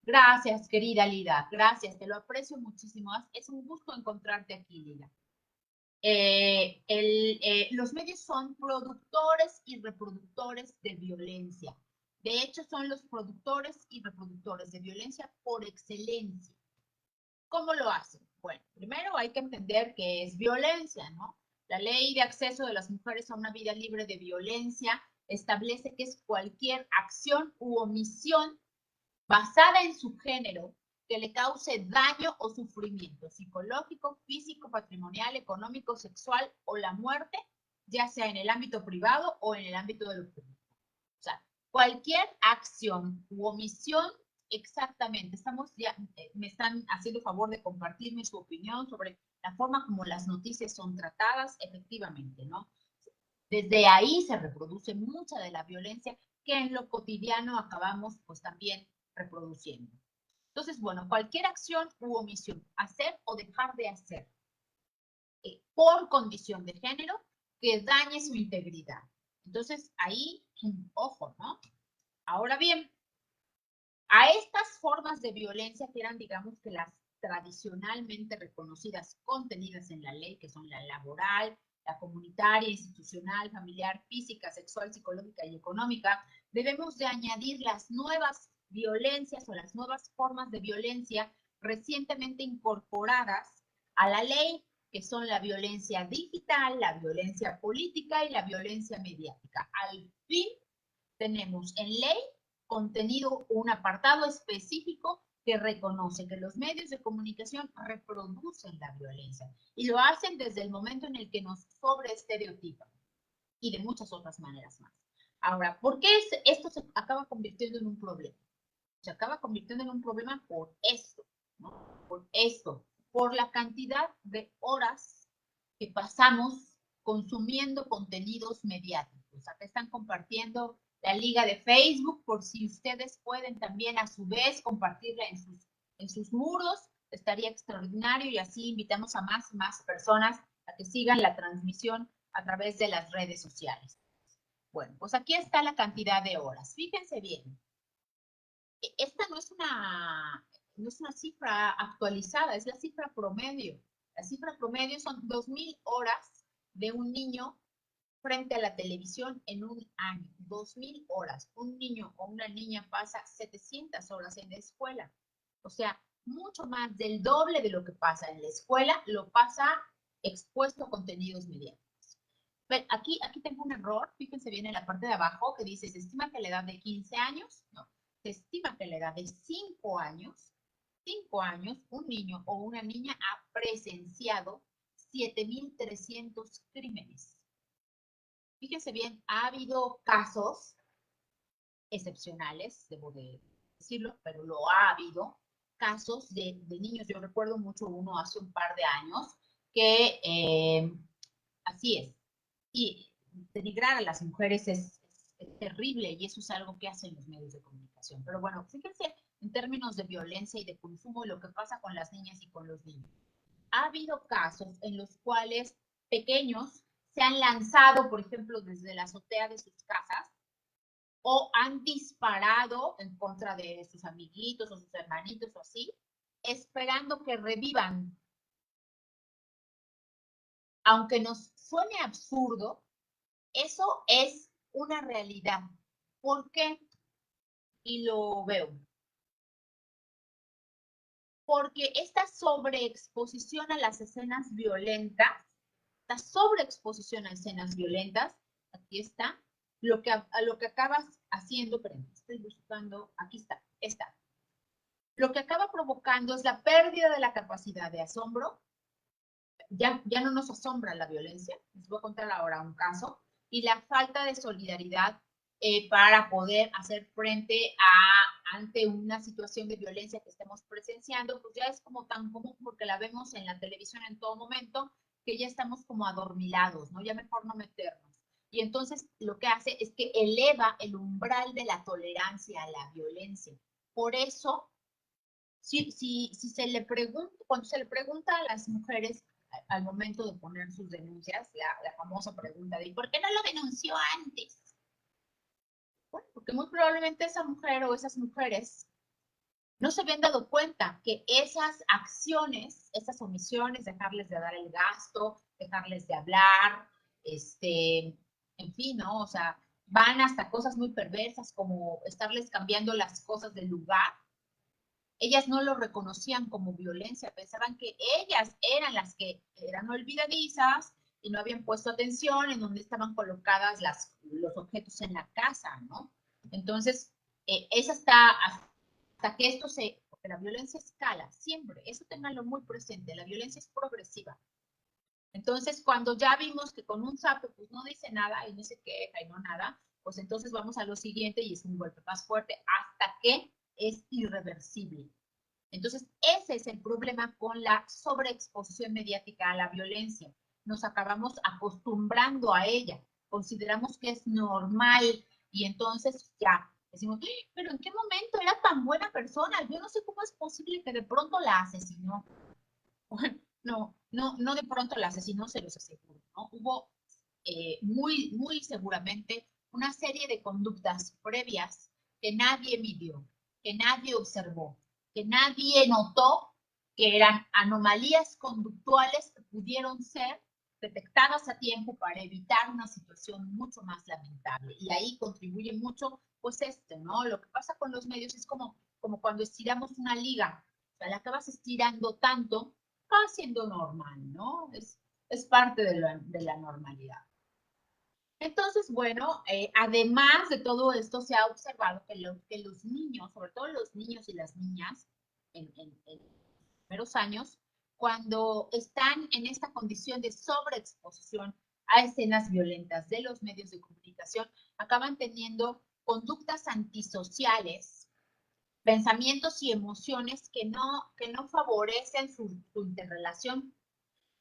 Gracias, querida Lida. Gracias, te lo aprecio muchísimo. Es un gusto encontrarte aquí, Lida. Los medios son productores y reproductores de violencia. De hecho, son los productores y reproductores de violencia por excelencia. ¿Cómo lo hacen? Bueno, primero hay que entender qué es violencia, ¿no? La Ley de Acceso de las Mujeres a una Vida Libre de Violencia establece que es cualquier acción u omisión basada en su género que le cause daño o sufrimiento psicológico, físico, patrimonial, económico, sexual o la muerte, ya sea en el ámbito privado o en el ámbito de lo público. O sea, cualquier acción u omisión, exactamente. Me están haciendo favor de compartirme su opinión sobre la forma como las noticias son tratadas, efectivamente, ¿no? Desde ahí se reproduce mucha de la violencia que en lo cotidiano acabamos pues también reproduciendo. Entonces, bueno, cualquier acción u omisión, hacer o dejar de hacer, por condición de género, que dañe su integridad. Entonces, ahí, ojo, ¿no? Ahora bien, a estas formas de violencia que eran, digamos, que las tradicionalmente reconocidas, contenidas en la ley, que son la laboral, la comunitaria, institucional, familiar, física, sexual, psicológica y económica, debemos de añadir las nuevas violencias o las nuevas formas de violencia recientemente incorporadas a la ley, que son la violencia digital, la violencia política y la violencia mediática. Al fin, tenemos en ley contenido un apartado específico que reconoce que los medios de comunicación reproducen la violencia y lo hacen desde el momento en el que nos sobreestereotipan y de muchas otras maneras más. Ahora, ¿por qué esto se acaba convirtiendo en un problema? Se acaba convirtiendo en un problema por esto, ¿no? Por esto, por la cantidad de horas que pasamos consumiendo contenidos mediáticos. Acá están compartiendo la liga de Facebook, por si ustedes pueden también a su vez compartirla en sus muros, estaría extraordinario y así invitamos a más y más personas a que sigan la transmisión a través de las redes sociales. Bueno, pues aquí está la cantidad de horas. Fíjense bien. Esta no es una cifra actualizada, es la cifra promedio. La cifra promedio son 2.000 horas de un niño frente a la televisión en un año. 2.000 horas. Un niño o una niña pasa 700 horas en la escuela. O sea, mucho más del doble de lo que pasa en la escuela, lo pasa expuesto a contenidos mediáticos. Aquí tengo un error, fíjense bien en la parte de abajo que dice, se estima que la edad de 15 años, no, se estima que la edad de 5 años, un niño o una niña ha presenciado 7.300 crímenes. Fíjense bien, ha habido casos excepcionales, debo de decirlo, pero lo ha habido, casos de niños, yo recuerdo mucho uno hace un par de años, que así es, y denigrar a las mujeres es terrible y eso es algo que hacen los medios de comunicación. Pero bueno, fíjense en términos de violencia y de consumo lo que pasa con las niñas y con los niños. Ha habido casos en los cuales pequeños se han lanzado, por ejemplo, desde la azotea de sus casas o han disparado en contra de sus amiguitos o sus hermanitos o así, esperando que revivan. Aunque nos suene absurdo, eso es una realidad. ¿Por qué? Y lo veo. Porque esta sobreexposición a las escenas violentas, la sobreexposición a escenas violentas, aquí está, a lo que acabas haciendo, pero estoy buscando, aquí está. Lo que acaba provocando es la pérdida de la capacidad de asombro. Ya no nos asombra la violencia. Les voy a contar ahora un caso. Y la falta de solidaridad para poder hacer frente ante una situación de violencia que estemos presenciando, pues ya es como tan común porque la vemos en la televisión en todo momento, que ya estamos como adormilados, ¿no? Ya mejor no meternos. Y entonces lo que hace es que eleva el umbral de la tolerancia a la violencia. Por eso, si se le pregunta, cuando se le pregunta a las mujeres al momento de poner sus denuncias, la famosa pregunta de ¿por qué no lo denunció antes? Bueno, porque muy probablemente esa mujer o esas mujeres no se habían dado cuenta que esas acciones, esas omisiones, dejarles de dar el gasto, dejarles de hablar, en fin, ¿no? O sea, van hasta cosas muy perversas como estarles cambiando las cosas del lugar. Ellas no lo reconocían como violencia, pensaban que ellas eran las que eran olvidadizas y no habían puesto atención en dónde estaban colocadas los objetos en la casa, ¿no? Entonces, es hasta que esto porque la violencia escala, siempre, eso ténganlo muy presente, la violencia es progresiva. Entonces, cuando ya vimos que con un zape, pues no dice nada y no se queja y no nada, pues entonces vamos a lo siguiente y es un golpe más fuerte hasta que es irreversible. Entonces, ese es el problema con la sobreexposición mediática a la violencia. Nos acabamos acostumbrando a ella, consideramos que es normal y entonces ya decimos, pero ¿en qué momento era tan buena persona? Yo no sé cómo es posible que de pronto la asesinó. No de pronto la asesinó, se los aseguro, ¿no? Hubo muy seguramente una serie de conductas previas que nadie midió, que nadie observó, que nadie notó que eran anomalías conductuales que pudieron ser detectadas a tiempo para evitar una situación mucho más lamentable. Y ahí contribuye mucho, pues ¿no? Lo que pasa con los medios es como cuando estiramos una liga, o sea, la acabas estirando tanto, va siendo normal, ¿no? Es parte de la normalidad. Entonces, bueno, además de todo esto, se ha observado que los niños, sobre todo los niños y las niñas, en primeros años, cuando están en esta condición de sobreexposición a escenas violentas de los medios de comunicación, acaban teniendo conductas antisociales, pensamientos y emociones que no favorecen su interrelación.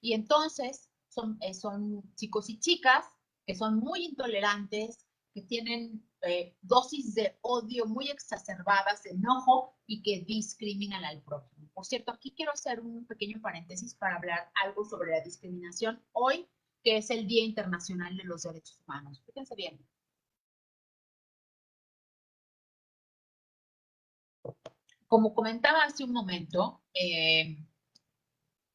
Y entonces son chicos y chicas que son muy intolerantes, que tienen dosis de odio muy exacerbadas, de enojo y que discriminan al prójimo. Por cierto, aquí quiero hacer un pequeño paréntesis para hablar algo sobre la discriminación hoy, que es el Día Internacional de los Derechos Humanos. Fíjense bien. Como comentaba hace un momento,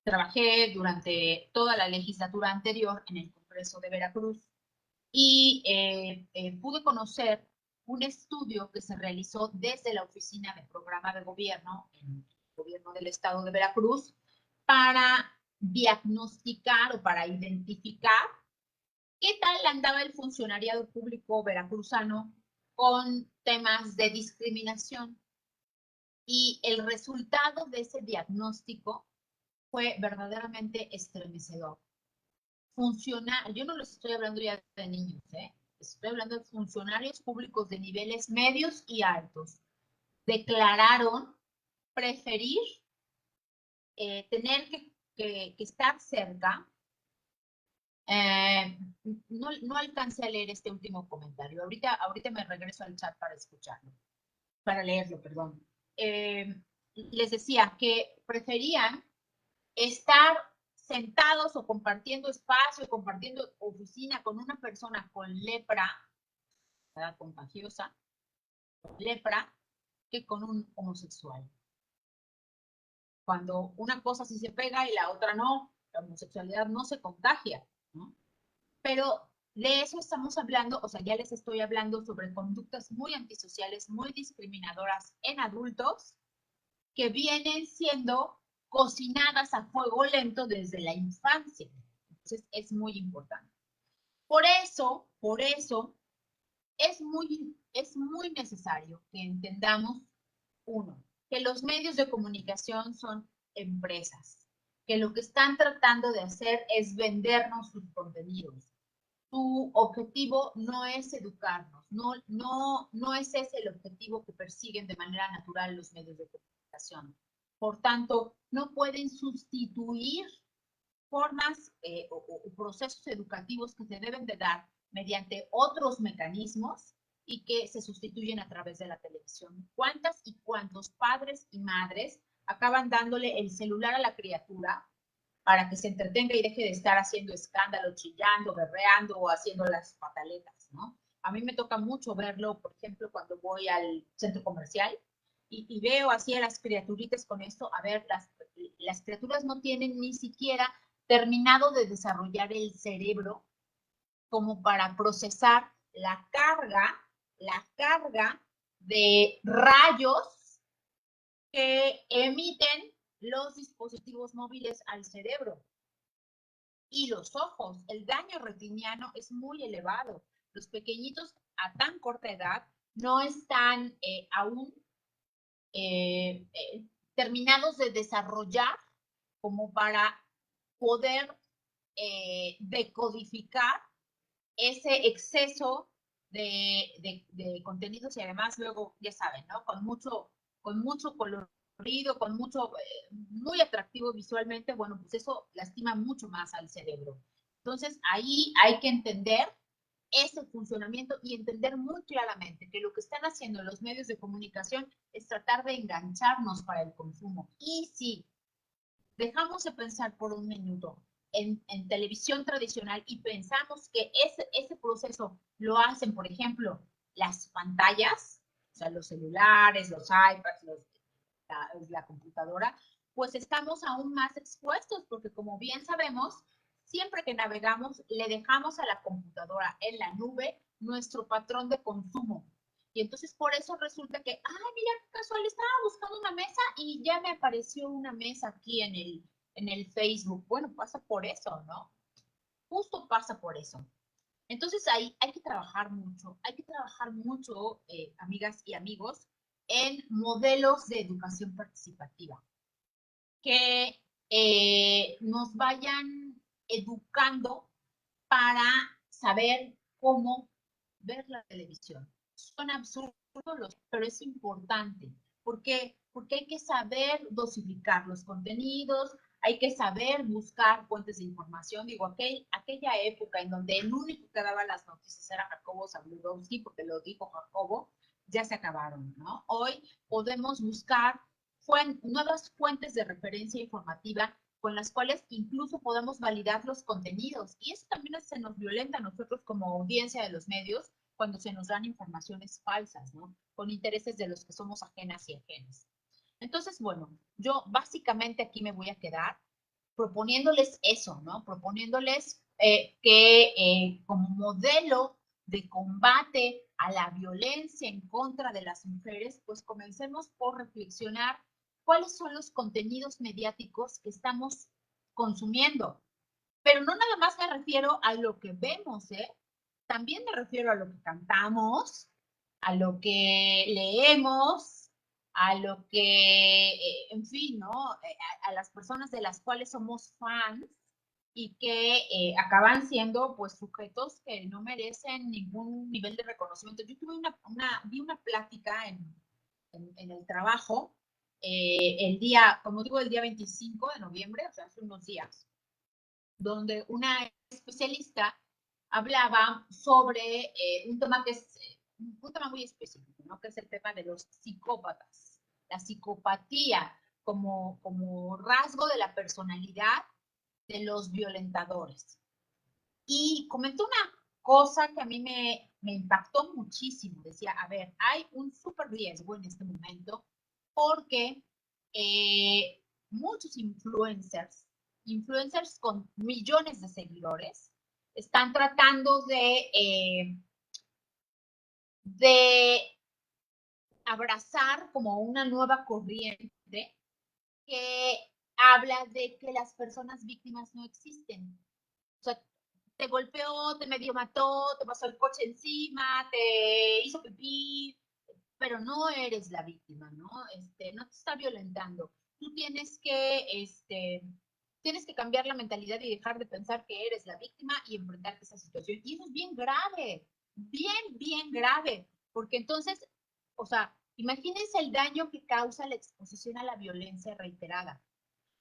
trabajé durante toda la legislatura anterior en el Congreso de Veracruz y pude conocer un estudio que se realizó desde la Oficina de Programa de Gobierno en el Gobierno del Estado de Veracruz para diagnosticar o para identificar qué tal andaba el funcionariado público veracruzano con temas de discriminación. Y el resultado de ese diagnóstico fue verdaderamente estremecedor. Yo no les estoy hablando ya de niños, estoy hablando de funcionarios públicos de niveles medios y altos. Declararon preferir tener que estar cerca. No alcancé a leer este último comentario. Ahorita me regreso al chat para escucharlo, para leerlo, perdón. Les decía que preferían estar sentados o compartiendo espacio, compartiendo oficina con una persona con lepra, ¿verdad? Contagiosa, lepra, que con un homosexual. Cuando una cosa sí se pega y la otra no, la homosexualidad no se contagia, ¿no? Pero de eso estamos hablando, o sea, ya les estoy hablando sobre conductas muy antisociales, muy discriminadoras en adultos, que vienen siendo cocinadas a fuego lento desde la infancia. Entonces, es muy importante. Por eso es muy necesario que entendamos, uno, que los medios de comunicación son empresas, que lo que están tratando de hacer es vendernos sus contenidos. Su objetivo no es educarnos, no es ese el objetivo que persiguen de manera natural los medios de comunicación. Por tanto, no pueden sustituir formas o procesos educativos que se deben de dar mediante otros mecanismos y que se sustituyen a través de la televisión. ¿Cuántas y cuántos padres y madres acaban dándole el celular a la criatura para que se entretenga y deje de estar haciendo escándalo, chillando, berreando o haciendo las pataletas, ¿no? A mí me toca mucho verlo, por ejemplo, cuando voy al centro comercial y veo así a las criaturitas con esto. A ver, las criaturas no tienen ni siquiera terminado de desarrollar el cerebro como para procesar la carga de rayos que emiten los dispositivos móviles al cerebro. Y los ojos, el daño retiniano es muy elevado. Los pequeñitos a tan corta edad no están aún terminados de desarrollar como para poder decodificar ese exceso de contenidos y además luego, ya saben, ¿no? Con mucho colorido, con mucho, muy atractivo visualmente, bueno, pues eso lastima mucho más al cerebro. Entonces, ahí hay que entender ese funcionamiento y entender muy claramente que lo que están haciendo los medios de comunicación es tratar de engancharnos para el consumo. Y si dejamos de pensar por un minuto en televisión tradicional y pensamos que ese proceso lo hacen, por ejemplo, las pantallas, o sea, los celulares, los iPads, la computadora, pues estamos aún más expuestos porque, como bien sabemos, siempre que navegamos le dejamos a la computadora en la nube nuestro patrón de consumo. Y entonces por eso resulta que, mira qué casual, estaba buscando una mesa y ya me apareció una mesa aquí en el Facebook. Bueno, pasa por eso, ¿no? Justo pasa por eso. Entonces ahí hay que trabajar mucho, amigas y amigos, en modelos de educación participativa que nos vayan educando para saber cómo ver la televisión. Son absurdos, pero es importante. ¿Por qué? Porque hay que saber dosificar los contenidos, hay que saber buscar fuentes de información. Digo, aquella época en donde el único que daba las noticias era Jacobo Zabludowski, porque lo dijo Jacobo, ya se acabaron, ¿no? Hoy podemos buscar nuevas fuentes de referencia informativa con las cuales incluso podemos validar los contenidos. Y eso también se nos violenta a nosotros como audiencia de los medios cuando se nos dan informaciones falsas, ¿no? Con intereses de los que somos ajenas y ajenas. Entonces, bueno, yo básicamente aquí me voy a quedar proponiéndoles eso, ¿no? Proponiéndoles que como modelo de combate a la violencia en contra de las mujeres, pues comencemos por reflexionar cuáles son los contenidos mediáticos que estamos consumiendo. Pero no nada más me refiero a lo que vemos, ¿eh? También me refiero a lo que cantamos, a lo que leemos, a lo que, en fin, ¿no? A las personas de las cuales somos fans y que acaban siendo, pues, sujetos que no merecen ningún nivel de reconocimiento. Yo tuve vi una plática en el trabajo el día, como digo, el día 25 de noviembre, o sea, hace unos días, donde una especialista hablaba sobre un tema que es un tema muy específico, ¿no? Que es el tema de los psicópatas, la psicopatía como rasgo de la personalidad de los violentadores. Y comentó una cosa que a mí me impactó muchísimo. Decía, a ver, hay un súper riesgo en este momento porque muchos influencers con millones de seguidores, están tratando de abrazar como una nueva corriente que habla de que las personas víctimas no existen. O sea, te golpeó, te medio mató, te pasó el coche encima, te hizo pipí, pero no eres la víctima, ¿no? No te está violentando. Tú tienes que cambiar la mentalidad y dejar de pensar que eres la víctima y enfrentarte a esa situación. Y eso es bien grave, porque entonces, o sea, imagínense el daño que causa la exposición a la violencia reiterada.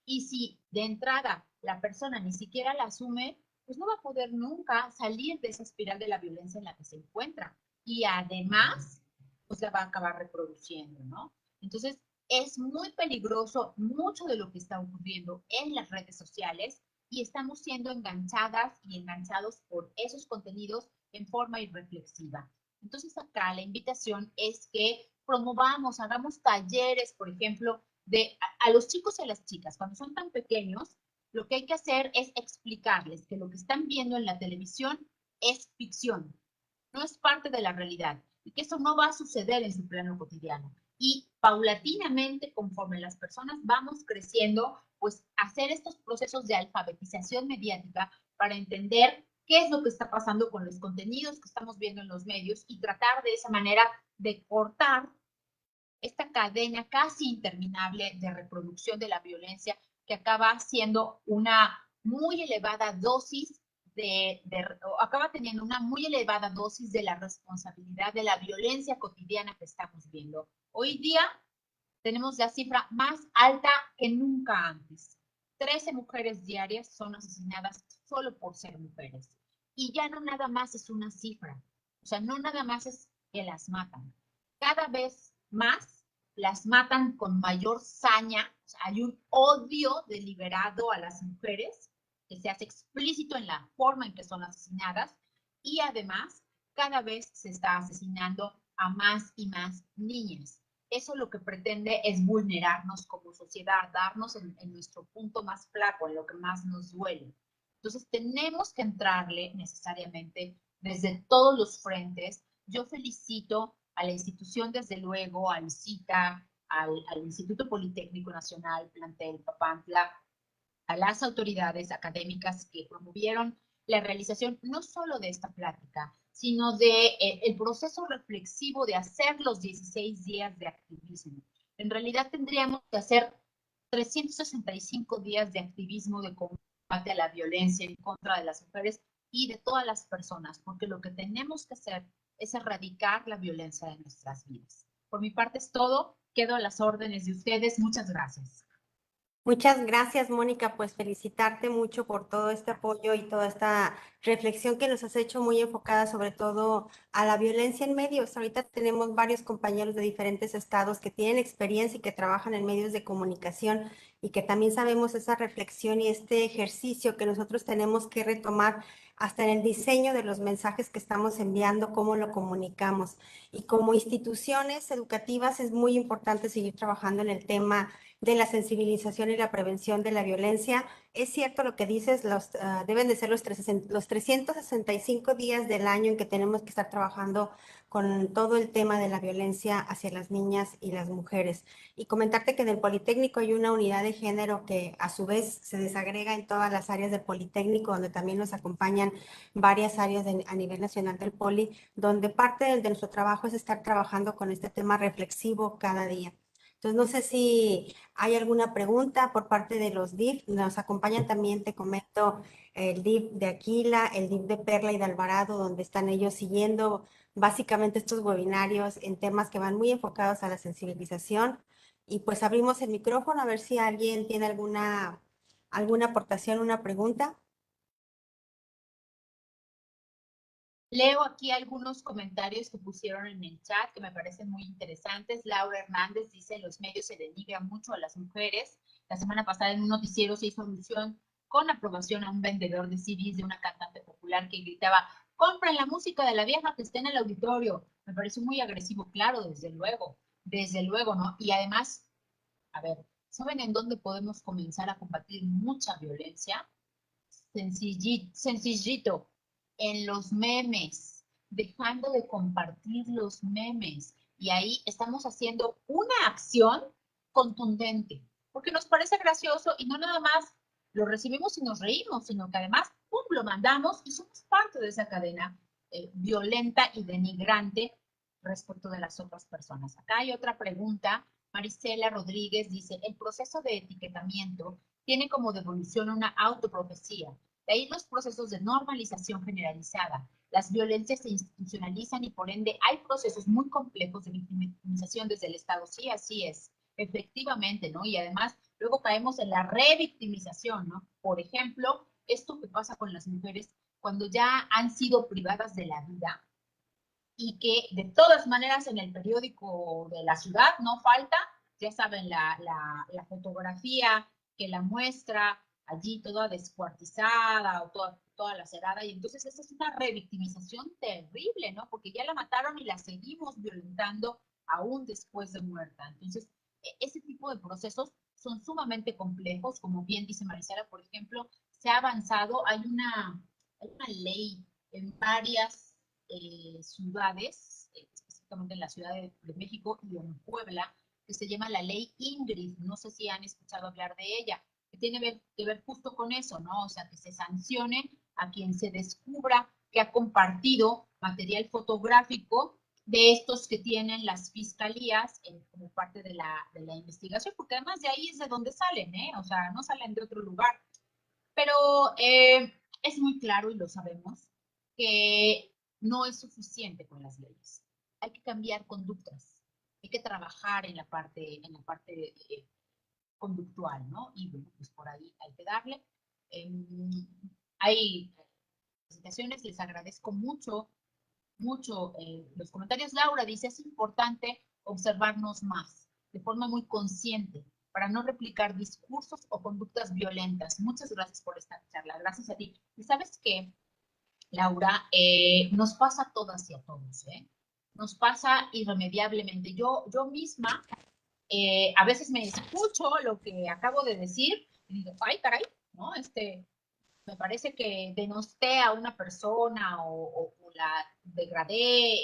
Y si de entrada la persona ni siquiera la asume, pues no va a poder nunca salir de esa espiral de la violencia en la que se encuentra. Y además, pues la va a acabar reproduciendo, ¿no? Entonces, es muy peligroso mucho de lo que está ocurriendo en las redes sociales y estamos siendo enganchadas y enganchados por esos contenidos en forma irreflexiva. Entonces, acá la invitación es que promovamos, hagamos talleres, por ejemplo, a los chicos y a las chicas, cuando son tan pequeños, lo que hay que hacer es explicarles que lo que están viendo en la televisión es ficción, no es parte de la realidad y que eso no va a suceder en su plano cotidiano. Y paulatinamente, conforme las personas vamos creciendo, pues hacer estos procesos de alfabetización mediática para entender qué es lo que está pasando con los contenidos que estamos viendo en los medios y tratar de esa manera de cortar esta cadena casi interminable de reproducción de la violencia que acaba siendo una muy elevada dosis acaba teniendo una muy elevada dosis de la responsabilidad de la violencia cotidiana que estamos viendo. Hoy día tenemos la cifra más alta que nunca antes. 13 mujeres diarias son asesinadas solo por ser mujeres. Y ya no nada más es una cifra, o sea, no nada más es que las matan. Cada vez más las matan con mayor saña, o sea, hay un odio deliberado a las mujeres que se hace explícito en la forma en que son asesinadas y además cada vez se está asesinando a más y más niñas. Eso lo que pretende es vulnerarnos como sociedad, darnos en nuestro punto más flaco, en lo que más nos duele. Entonces tenemos que entrarle necesariamente desde todos los frentes. Yo felicito a la institución, desde luego, al CITA, al Instituto Politécnico Nacional, plantel Papantla, a las autoridades académicas que promovieron la realización no solo de esta plática, sino de el proceso reflexivo de hacer los 16 días de activismo. En realidad tendríamos que hacer 365 días de activismo de combate a la violencia en contra de las mujeres y de todas las personas, porque lo que tenemos que hacer es erradicar la violencia de nuestras vidas. Por mi parte es todo. Quedo a las órdenes de ustedes. Muchas gracias. Muchas gracias, Mónica. Pues felicitarte mucho por todo este apoyo y toda esta reflexión que nos has hecho muy enfocada sobre todo a la violencia en medios. Ahorita tenemos varios compañeros de diferentes estados que tienen experiencia y que trabajan en medios de comunicación y que también sabemos esa reflexión y este ejercicio que nosotros tenemos que retomar hasta en el diseño de los mensajes que estamos enviando, cómo lo comunicamos. Y como instituciones educativas es muy importante seguir trabajando en el tema de la sensibilización y la prevención de la violencia. Es cierto lo que dices, deben de ser los 365 días del año en que tenemos que estar trabajando con todo el tema de la violencia hacia las niñas y las mujeres. Y comentarte que en el Politécnico hay una unidad de género que a su vez se desagrega en todas las áreas del Politécnico, donde también nos acompañan varias áreas a nivel nacional del Poli, donde parte de nuestro trabajo es estar trabajando con este tema reflexivo cada día. Entonces, no sé si hay alguna pregunta por parte de los DIF. Nos acompañan también, te comento, el DIF de Aquila, el DIF de Perla y de Alvarado, donde están ellos siguiendo básicamente estos webinarios en temas que van muy enfocados a la sensibilización. Y pues abrimos el micrófono a ver si alguien tiene alguna aportación, una pregunta. Leo aquí algunos comentarios que pusieron en el chat que me parecen muy interesantes. Laura Hernández dice, los medios se denigran mucho a las mujeres. La semana pasada en un noticiero se hizo alusión con aprobación a un vendedor de CDs de una cantante popular que gritaba, compren la música de la vieja que está en el auditorio. Me pareció muy agresivo, claro, desde luego, ¿no? Y además, a ver, ¿saben en dónde podemos comenzar a combatir mucha violencia? Sencillito, en los memes, dejando de compartir los memes. Y ahí estamos haciendo una acción contundente, porque nos parece gracioso y no nada más lo recibimos y nos reímos, sino que además, ¡pum!, lo mandamos y somos parte de esa cadena violenta y denigrante respecto de las otras personas. Acá hay otra pregunta. Marisela Rodríguez dice, el proceso de etiquetamiento tiene como devolución una autoprofecía. De ahí los procesos de normalización generalizada. Las violencias se institucionalizan y por ende hay procesos muy complejos de victimización desde el Estado. Sí, así es, efectivamente, ¿no? Y además luego caemos en la revictimización, ¿no? Por ejemplo, esto que pasa con las mujeres cuando ya han sido privadas de la vida y que de todas maneras en el periódico de la ciudad no falta, ya saben, la fotografía que la muestra allí toda descuartizada o toda lacerada, y entonces esa es una revictimización terrible, ¿no? Porque ya la mataron y la seguimos violentando aún después de muerta. Entonces, ese tipo de procesos son sumamente complejos, como bien dice Marisela, por ejemplo, se ha avanzado, hay una ley en varias ciudades, específicamente en la Ciudad de México y en Puebla, que se llama la ley Ingrid. No sé si han escuchado hablar de ella, que tiene que ver justo con eso, ¿no? O sea, que se sancione a quien se descubra que ha compartido material fotográfico de estos que tienen las fiscalías como parte de la investigación, porque además de ahí es de donde salen, ¿eh? O sea, no salen de otro lugar. Pero es muy claro y lo sabemos que no es suficiente con las leyes. Hay que cambiar conductas, hay que trabajar en la parte conductual, ¿no? Y bueno, pues por ahí hay que darle. Hay presentaciones, les agradezco mucho los comentarios. Laura dice, es importante observarnos más, de forma muy consciente, para no replicar discursos o conductas violentas. Muchas gracias por esta charla. Gracias a ti. Y sabes qué, Laura, nos pasa a todas y a todos, ¿eh? Nos pasa irremediablemente. Yo misma a veces me escucho lo que acabo de decir y digo, ay, caray, ¿no? Me parece que denosté a una persona o la degradé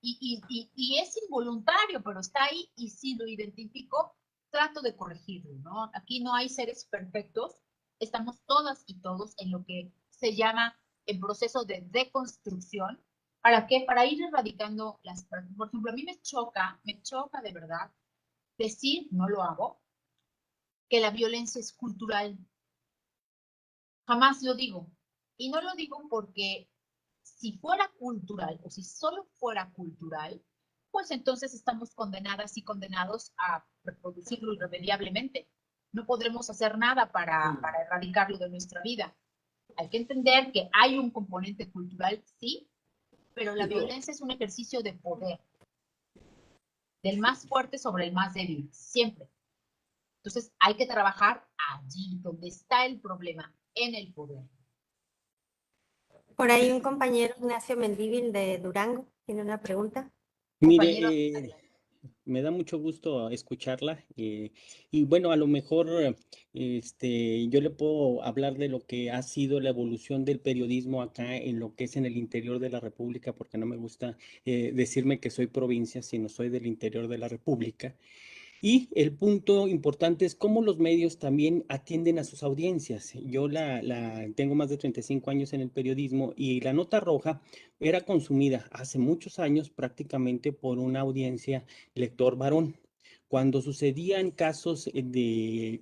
y es involuntario, pero está ahí y si lo identifico, trato de corregirlo, ¿no? Aquí no hay seres perfectos, estamos todas y todos en lo que se llama el proceso de deconstrucción. ¿Para qué? Para ir erradicando las prácticas. Por ejemplo, a mí me choca de verdad decir, no lo hago, que la violencia es cultural. Jamás lo digo. Y no lo digo porque Si fuera cultural o si solo fuera cultural, pues entonces estamos condenadas y condenados a reproducirlo irremediablemente. No podremos hacer nada para erradicarlo de nuestra vida. Hay que entender que hay un componente cultural, sí, pero la violencia es un ejercicio de poder, del más fuerte sobre el más débil, siempre. Entonces hay que trabajar allí, donde está el problema, en el poder. Por ahí un compañero, Ignacio Mendívil de Durango, tiene una pregunta. Compañero, Mire, me da mucho gusto escucharla y bueno, a lo mejor yo le puedo hablar de lo que ha sido la evolución del periodismo acá en lo que es en el interior de la República, porque no me gusta decirme que soy provincia, sino soy del interior de la República. Y el punto importante es cómo los medios también atienden a sus audiencias. Yo tengo más de 35 años en el periodismo y la nota roja era consumida hace muchos años prácticamente por una audiencia lector varón. Cuando sucedían casos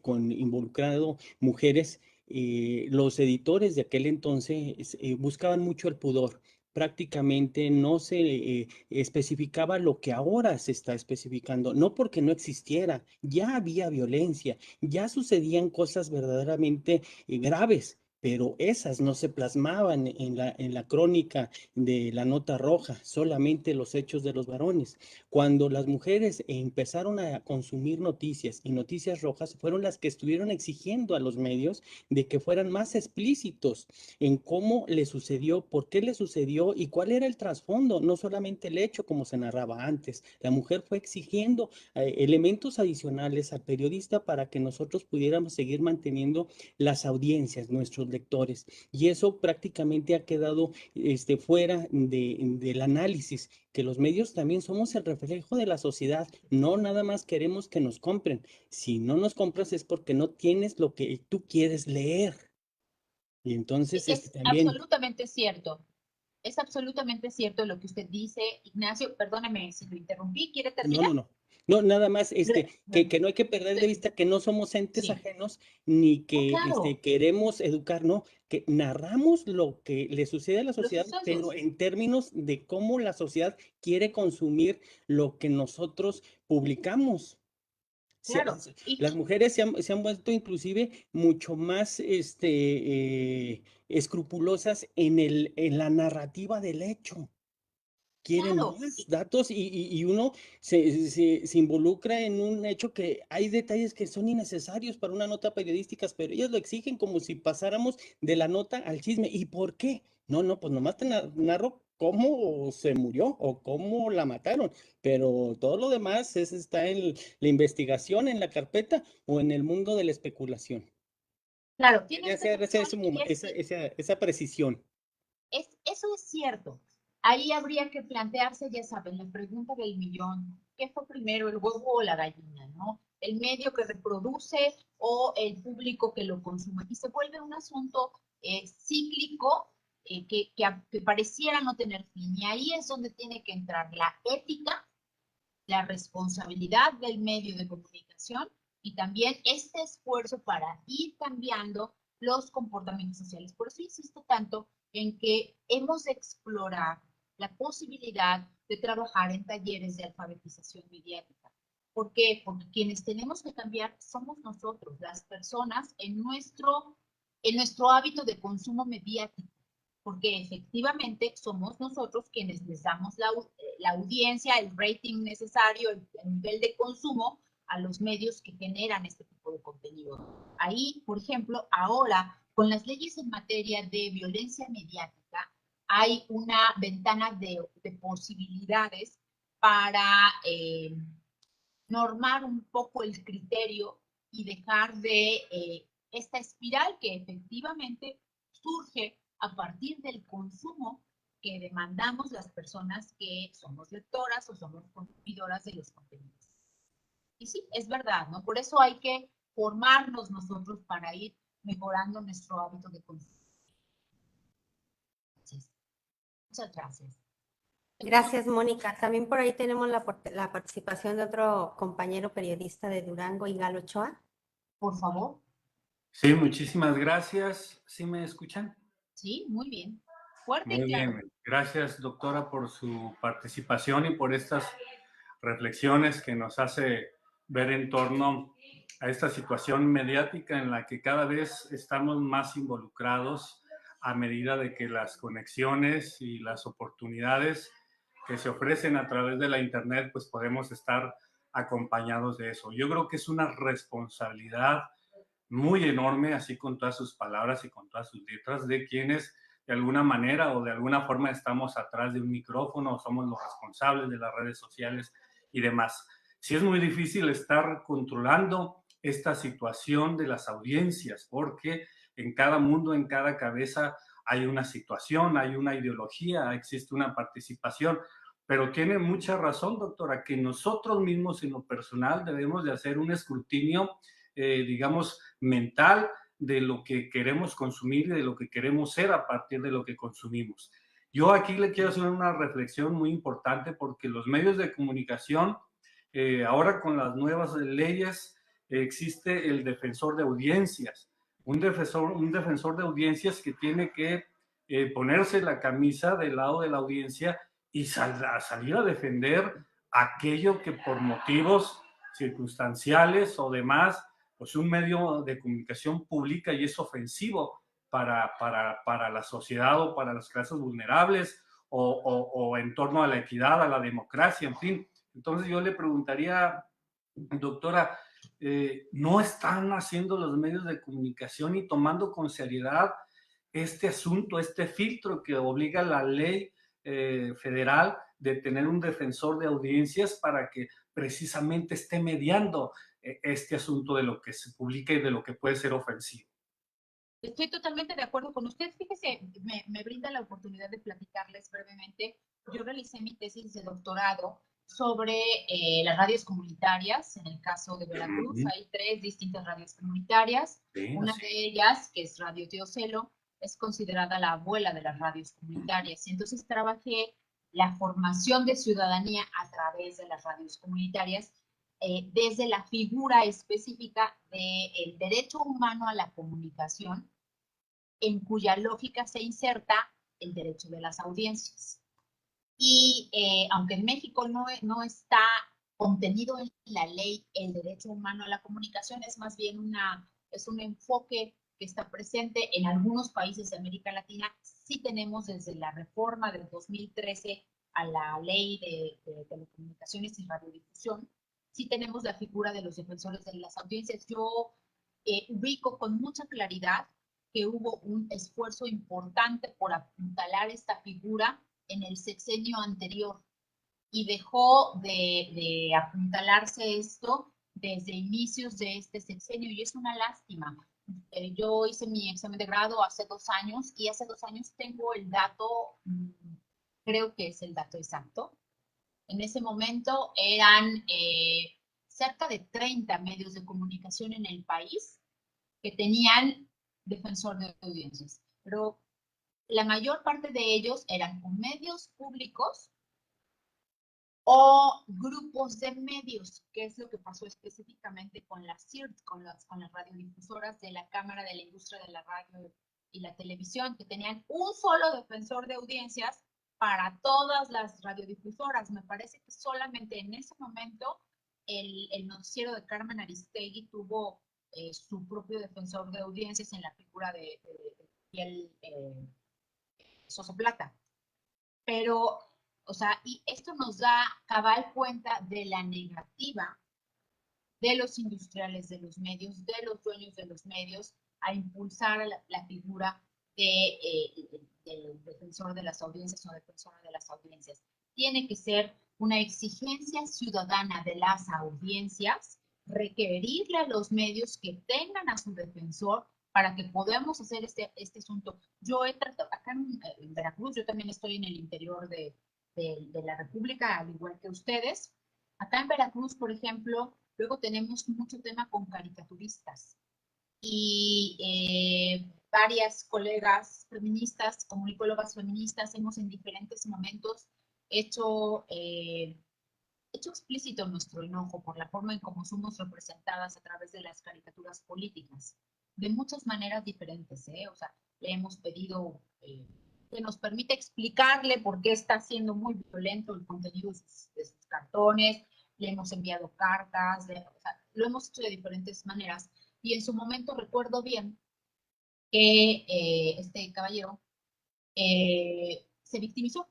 con involucrado mujeres, los editores de aquel entonces buscaban mucho el pudor. Prácticamente no se especificaba lo que ahora se está especificando, no porque no existiera, ya había violencia, ya sucedían cosas verdaderamente graves, pero esas no se plasmaban en la crónica de la nota roja, solamente los hechos de los varones. Cuando las mujeres empezaron a consumir noticias y noticias rojas, fueron las que estuvieron exigiendo a los medios de que fueran más explícitos en cómo le sucedió, por qué le sucedió y cuál era el trasfondo, no solamente el hecho como se narraba antes. La mujer fue exigiendo elementos adicionales al periodista para que nosotros pudiéramos seguir manteniendo las audiencias, nuestros lectores. Y eso prácticamente ha quedado fuera del análisis, que los medios también somos el reflejo de la sociedad. No nada más queremos que nos compren. Si no nos compras es porque no tienes lo que tú quieres leer. Y entonces es también. absolutamente cierto. Es absolutamente cierto lo que usted dice, Ignacio. Perdóname si lo interrumpí. ¿Quiere No, terminar? no, no. No, nada más Bueno, que no hay que perder de vista que no somos entes sí. ajenos ni Oh, que claro, queremos educar, no, que narramos lo que le sucede a la los sociedad, pero sucesos. en términos de cómo la sociedad quiere consumir lo que nosotros publicamos. Claro. Las mujeres se han vuelto inclusive mucho más escrupulosas en la narrativa del hecho. Quieren Claro. más datos y uno se involucra en un hecho que hay detalles que son innecesarios para una nota periodística, pero ellas lo exigen como si pasáramos de la nota al chisme. ¿Y por qué? No, no, pues nomás te narro cómo se murió o cómo la mataron, pero todo lo demás está en la investigación, en la carpeta o en el mundo de la especulación. Claro, tiene Quería usted hacer razón y esa precisión. eso es cierto. Ahí habría que plantearse, ya saben, la pregunta del millón. ¿Qué fue primero, el huevo o la gallina, no? El medio que reproduce o el público que lo consume. Y se vuelve un asunto cíclico que pareciera no tener fin. Y ahí es donde tiene que entrar la ética, la responsabilidad del medio de comunicación y también este esfuerzo para ir cambiando los comportamientos sociales. Por eso insisto tanto en que hemos de explorar la posibilidad de trabajar en talleres de alfabetización mediática. ¿Por qué? Porque quienes tenemos que cambiar somos nosotros, las personas, en nuestro hábito de consumo mediático, porque efectivamente somos nosotros quienes les damos la audiencia, el rating necesario, el nivel de consumo a los medios que generan este tipo de contenido. Ahí, por ejemplo, ahora, con las leyes en materia de violencia mediática, hay una ventana de posibilidades para normar un poco el criterio y dejar de esta espiral que efectivamente surge a partir del consumo que demandamos las personas que somos lectoras o somos consumidoras de los contenidos. Y sí, es verdad, ¿no? Por eso hay que formarnos nosotros para ir mejorando nuestro hábito de consumo. Muchas gracias. Gracias, Mónica. También por ahí tenemos la participación de otro compañero periodista de Durango, Igal Ochoa. Por favor. Sí, muchísimas gracias. ¿Sí me escuchan? Sí, muy bien. Fuerte y Muy claro. bien, gracias doctora por su participación y por estas reflexiones que nos hace ver en torno a esta situación mediática en la que cada vez estamos más involucrados a medida de que las conexiones y las oportunidades que se ofrecen a través de la internet, pues podemos estar acompañados de eso. Yo creo que es una responsabilidad muy enorme, así con todas sus palabras y con todas sus letras, de quienes de alguna manera o de alguna forma estamos atrás de un micrófono, somos los responsables de las redes sociales y demás. Sí es muy difícil estar controlando esta situación de las audiencias, porque en cada mundo, en cada cabeza hay una situación, hay una ideología, existe una participación, pero tiene mucha razón, doctora, que nosotros mismos en lo personal debemos de hacer un escrutinio, digamos, mental de lo que queremos consumir y de lo que queremos ser a partir de lo que consumimos. Yo aquí le quiero hacer una reflexión muy importante porque los medios de comunicación, ahora con las nuevas leyes, existe el defensor de audiencias, un defensor de audiencias que tiene que ponerse la camisa del lado de la audiencia y salir a defender aquello que por motivos circunstanciales o demás, pues un medio de comunicación pública y es ofensivo para la sociedad o para las clases vulnerables o en torno a la equidad, a la democracia, en fin. Entonces yo le preguntaría, doctora, ¿no están haciendo los medios de comunicación y tomando con seriedad este asunto, este filtro que obliga la ley federal de tener un defensor de audiencias para que precisamente esté mediando este asunto de lo que se publica y de lo que puede ser ofensivo? Estoy totalmente de acuerdo con usted. Fíjese, me brinda la oportunidad de platicarles brevemente. Yo realicé mi tesis de doctorado sobre las radios comunitarias. En el caso de Veracruz, hay 3 distintas radios comunitarias. Sí, Una de ellas, que es Radio Teocelo, es considerada la abuela de las radios comunitarias. Y entonces trabajé la formación de ciudadanía a través de las radios comunitarias, desde la figura específica del derecho humano a la comunicación, en cuya lógica se inserta el derecho de las audiencias. Y aunque en México no está contenido en la ley el derecho humano a la comunicación, es más bien es un enfoque que está presente en algunos países de América Latina. Sí tenemos desde la reforma del 2013 a la ley de telecomunicaciones y radiodifusión, sí tenemos la figura de los defensores de las audiencias. Yo ubico con mucha claridad que hubo un esfuerzo importante por apuntalar esta figura en el sexenio anterior y dejó de apuntalarse esto desde inicios de este sexenio y es una lástima. Yo hice mi examen de grado hace 2 años y hace 2 años tengo el dato, creo que es el dato exacto. En ese momento eran cerca de 30 medios de comunicación en el país que tenían defensor de audiencias, pero la mayor parte de ellos eran o medios públicos o grupos de medios, que es lo que pasó específicamente con las CIRT, con las radiodifusoras de la Cámara de la Industria de la Radio y la Televisión, que tenían un solo defensor de audiencias para todas las radiodifusoras. Me parece que solamente en ese momento el noticiero de Carmen Aristegui tuvo su propio defensor de audiencias en la figura de Piel Soso Plata. Pero, o sea, y esto nos da cabal cuenta de la negativa de los industriales de los medios, de los dueños de los medios, a impulsar la figura del defensor de las audiencias o defensora de las audiencias. Tiene que ser una exigencia ciudadana de las audiencias, requerirle a los medios que tengan a su defensor para que podamos hacer este asunto. Yo he tratado, acá en Veracruz, yo también estoy en el interior de la República, al igual que ustedes. Acá en Veracruz, por ejemplo, luego tenemos mucho tema con caricaturistas y varias colegas feministas, comunicólogas feministas, hemos en diferentes momentos hecho explícito nuestro enojo por la forma en cómo somos representadas a través de las caricaturas políticas, de muchas maneras diferentes, ¿eh? O sea, le hemos pedido que nos permite explicarle por qué está siendo muy violento el contenido de sus cartones. Le hemos enviado cartas, o sea, lo hemos hecho de diferentes maneras. Y en su momento recuerdo bien que este caballero se victimizó.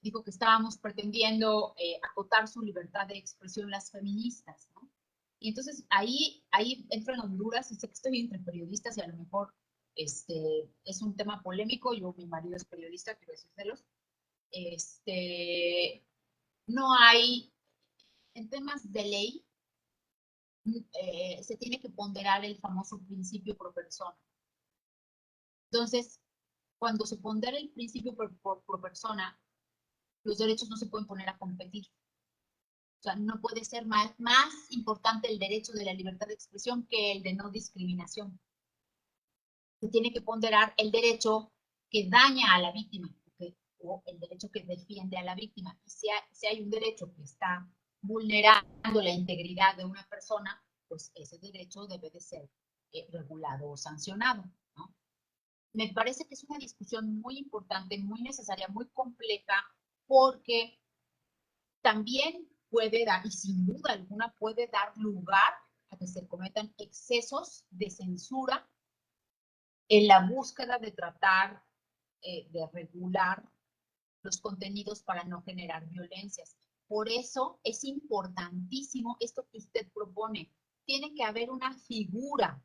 Dijo que estábamos pretendiendo acotar su libertad de expresión las feministas, ¿no? Y entonces ahí entro en Honduras, y sé que estoy entre periodistas y a lo mejor es un tema polémico. Yo, mi marido es periodista, quiero decírselos. No hay, en temas de ley, se tiene que ponderar el famoso principio pro persona. Entonces, cuando se pondera el principio pro persona, los derechos no se pueden poner a competir. O sea, no puede ser más importante el derecho de la libertad de expresión que el de no discriminación. Se tiene que ponderar el derecho que daña a la víctima, o el derecho que defiende a la víctima. Y si hay un derecho que está vulnerando la integridad de una persona, pues ese derecho debe de ser regulado o sancionado, ¿no? Me parece que es una discusión muy importante, muy necesaria, muy compleja, porque también puede dar, y sin duda alguna puede dar lugar a que se cometan excesos de censura en la búsqueda de tratar de regular los contenidos para no generar violencias. Por eso es importantísimo esto que usted propone. Tiene que haber una figura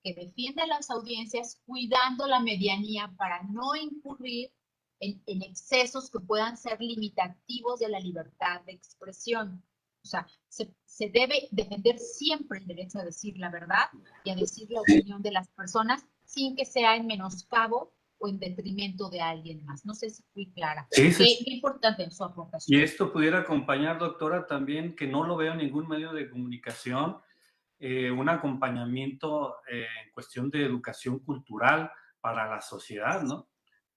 que defienda a las audiencias cuidando la medianía para no incurrir en excesos que puedan ser limitativos de la libertad de expresión. O sea, se debe defender siempre el derecho a decir la verdad y a decir la opinión de las personas sin que sea en menoscabo o en detrimento de alguien más. No sé si fui clara. Sí, Qué importante es su aportación. Y esto pudiera acompañar, doctora, también, que no lo veo en ningún medio de comunicación, un acompañamiento en cuestión de educación cultural para la sociedad, ¿no?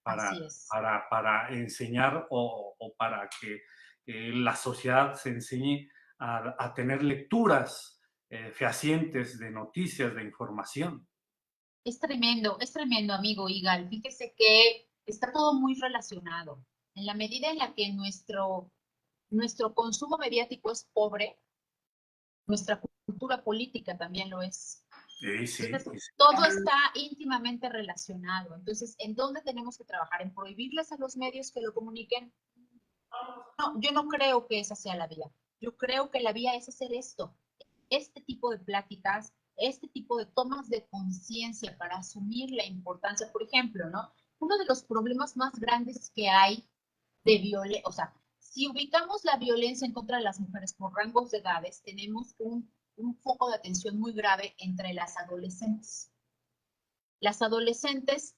Así es. Para enseñar o para que la sociedad se enseñe a tener lecturas fehacientes de noticias, de información. Es tremendo, amigo Igal. Fíjese que está todo muy relacionado. En la medida en la que nuestro consumo mediático es pobre, nuestra cultura política también lo es. Sí. Entonces, todo está íntimamente relacionado. Entonces, ¿en dónde tenemos que trabajar? ¿En prohibirles a los medios que lo comuniquen? No, yo no creo que esa sea la vía. Yo creo que la vía es hacer esto, este tipo de pláticas, este tipo de tomas de conciencia para asumir la importancia. Por ejemplo, ¿no? Uno de los problemas más grandes que hay de violencia, o sea, si ubicamos la violencia en contra de las mujeres por rangos de edades, tenemos un foco de atención muy grave entre las adolescentes. Las adolescentes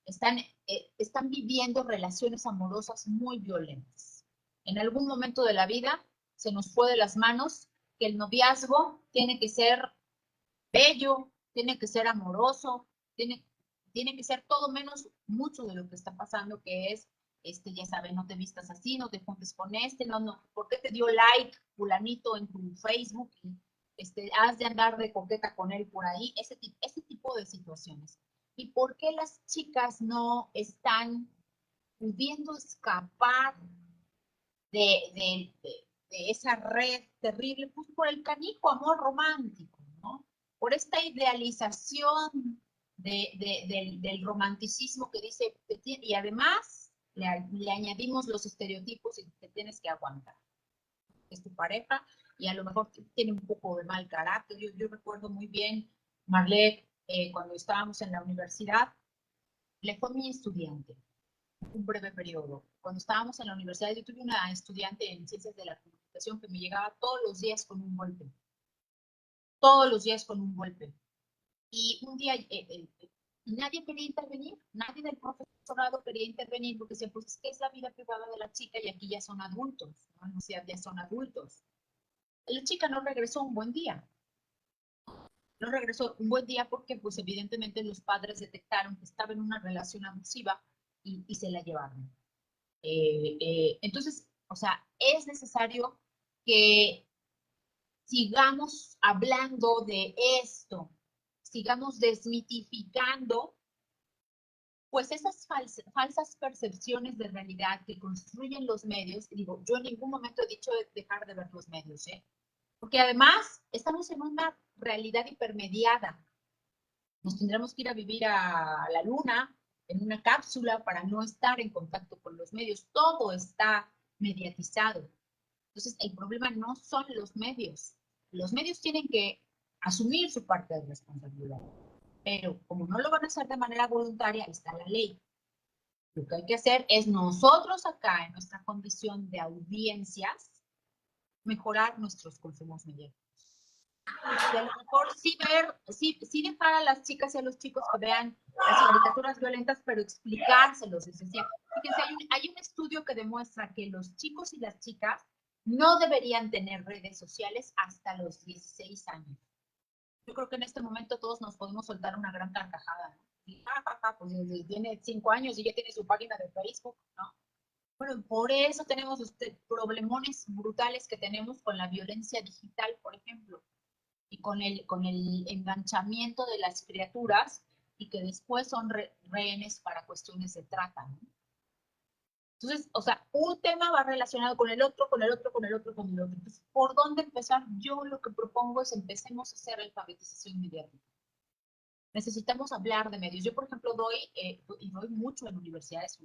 están viviendo relaciones amorosas muy violentas. En algún momento de la vida se nos fue de las manos que el noviazgo tiene que ser bello, tiene que ser amoroso, tiene que ser todo menos mucho de lo que está pasando, que es, ya sabes, no te vistas así, no te juntes con no, ¿por qué te dio like fulanito en tu Facebook? Has de andar de coqueta con él por ahí, ese tipo de situaciones. ¿Y por qué las chicas no están pudiendo escapar de esa red terrible? Pues por el canijo amor romántico, ¿no? Por esta idealización del romanticismo que dice, y además le añadimos los estereotipos y te tienes que aguantar. Es tu pareja y a lo mejor tiene un poco de mal carácter. Yo recuerdo muy bien, Marlene, cuando estábamos en la universidad, le fue mi estudiante, un breve periodo. Cuando estábamos en la universidad, yo tuve una estudiante en ciencias de la comunicación que me llegaba todos los días con un golpe. Todos los días con un golpe. Y un día nadie quería intervenir, nadie del profesorado quería intervenir porque decía, pues es que es la vida privada de la chica y aquí ya son adultos, ¿no? O sea, ya son adultos. La chica no regresó un buen día. No regresó un buen día porque, pues, evidentemente los padres detectaron que estaba en una relación abusiva y se la llevaron. Entonces, o sea, es necesario que sigamos hablando de esto, sigamos desmitificando pues esas falsas percepciones de realidad que construyen los medios, digo, yo en ningún momento he dicho dejar de ver los medios, ¿eh? Porque además estamos en una realidad hipermediada. Nos tendremos que ir a vivir a la luna en una cápsula para no estar en contacto con los medios. Todo está mediatizado. Entonces, el problema no son los medios. Los medios tienen que asumir su parte de responsabilidad. Pero como no lo van a hacer de manera voluntaria, está la ley. Lo que hay que hacer es nosotros acá, en nuestra condición de audiencias, mejorar nuestros consumos mediáticos. Y a lo mejor sí dejar a las chicas y a los chicos que vean las caricaturas violentas, pero explicárselos. Es decir, fíjense, hay un estudio que demuestra que los chicos y las chicas no deberían tener redes sociales hasta los 16 años. Yo creo que en este momento todos nos podemos soltar una gran carcajada, ¿no? Y, pues tiene 5 años y ya tiene su página de Facebook, ¿no? Bueno, por eso tenemos problemones brutales que tenemos con la violencia digital, por ejemplo, y con el enganchamiento de las criaturas y que después son rehenes para cuestiones de trata, ¿no? Entonces, o sea, un tema va relacionado con el otro, con el otro, con el otro, con el otro. Entonces, ¿por dónde empezar? Yo lo que propongo es empecemos a hacer alfabetización mediática. Necesitamos hablar de medios. Yo, por ejemplo, doy mucho en universidades.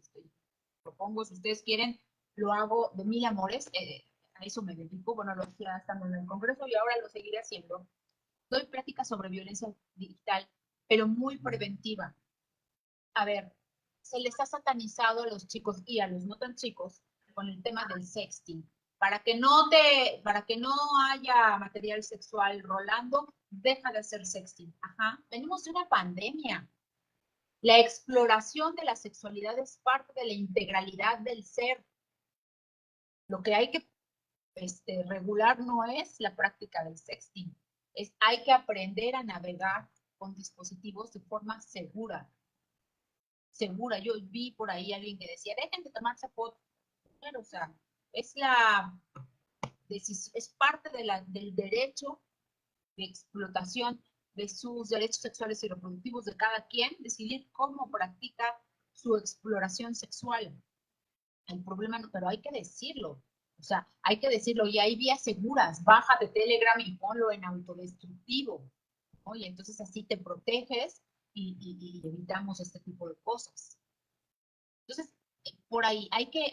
Propongo, si ustedes quieren, lo hago de mil amores. A eso me dedico. Bueno, lo hacía estando en el Congreso y ahora lo seguiré haciendo. Doy pláticas sobre violencia digital, pero muy preventiva. A ver, se les ha satanizado a los chicos y a los no tan chicos con el tema del sexting. Para que no haya material sexual rolando, deja de hacer sexting. Ajá, venimos de una pandemia. La exploración de la sexualidad es parte de la integralidad del ser. Lo que hay que regular no es la práctica del sexting. Hay que aprender a navegar con dispositivos de forma segura. Yo vi por ahí a alguien que decía, dejen de tomarse fotos. O sea, es parte del derecho de explotación de sus derechos sexuales y reproductivos de cada quien, decidir cómo practica su exploración sexual. El problema no, pero hay que decirlo. O sea, hay que decirlo, y hay vías seguras, bájate Telegram y ponlo en autodestructivo. Oye, entonces así te proteges y evitamos este tipo de cosas. Entonces, por ahí hay que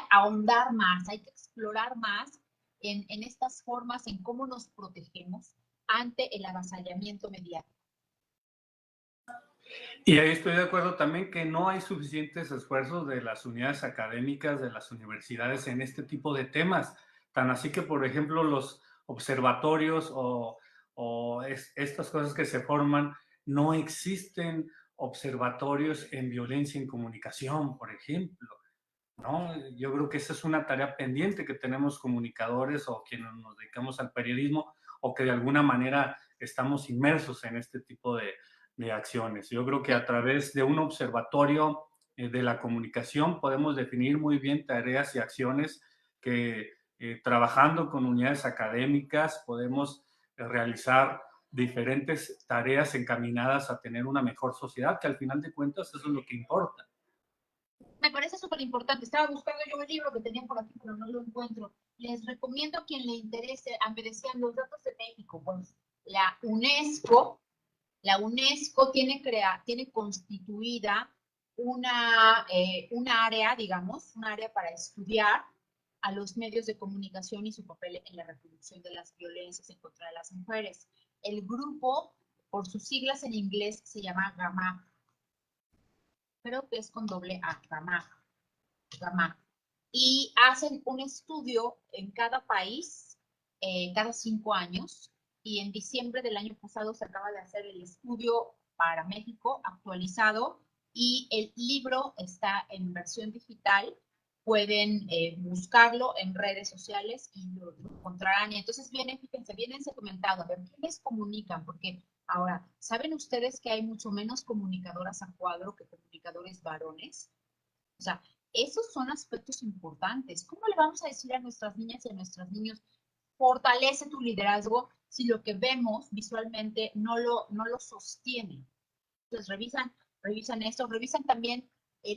ahondar más, hay que explorar más en estas formas, en cómo nos protegemos ante el avasallamiento mediático. Y ahí estoy de acuerdo también que no hay suficientes esfuerzos de las unidades académicas, de las universidades en este tipo de temas. Tan así que, por ejemplo, los observatorios estas cosas que se forman, no existen observatorios en violencia en comunicación, por ejemplo, ¿no? Yo creo que esa es una tarea pendiente que tenemos comunicadores o quienes nos dedicamos al periodismo o que de alguna manera estamos inmersos en este tipo de acciones. Yo creo que a través de un observatorio de la comunicación podemos definir muy bien tareas y acciones que trabajando con unidades académicas podemos realizar diferentes tareas encaminadas a tener una mejor sociedad, que al final de cuentas eso es lo que importa. Me parece súper importante. Estaba buscando yo el libro que tenían por aquí, pero no lo encuentro. Les recomiendo a quien le interese, me decían los datos de México. Pues la UNESCO tiene constituida una área, digamos, un área para estudiar a los medios de comunicación y su papel en la reproducción de las violencias en contra de las mujeres. El grupo, por sus siglas en inglés, se llama GAMA. Creo que es con doble A, GAMA. Y hacen un estudio en cada país, cada 5 años, y en diciembre del año pasado se acaba de hacer el estudio para México actualizado, y el libro está en versión digital. Pueden buscarlo en redes sociales y lo encontrarán. Y entonces fíjense, vienen segmentados, a ver quiénes comunican, porque ahora, ¿saben ustedes que hay mucho menos comunicadoras a cuadro que comunicadores varones? O sea, esos son aspectos importantes. ¿Cómo le vamos a decir a nuestras niñas y a nuestros niños, fortalece tu liderazgo, si lo que vemos visualmente no lo sostiene? Entonces revisan revisan esto, revisan también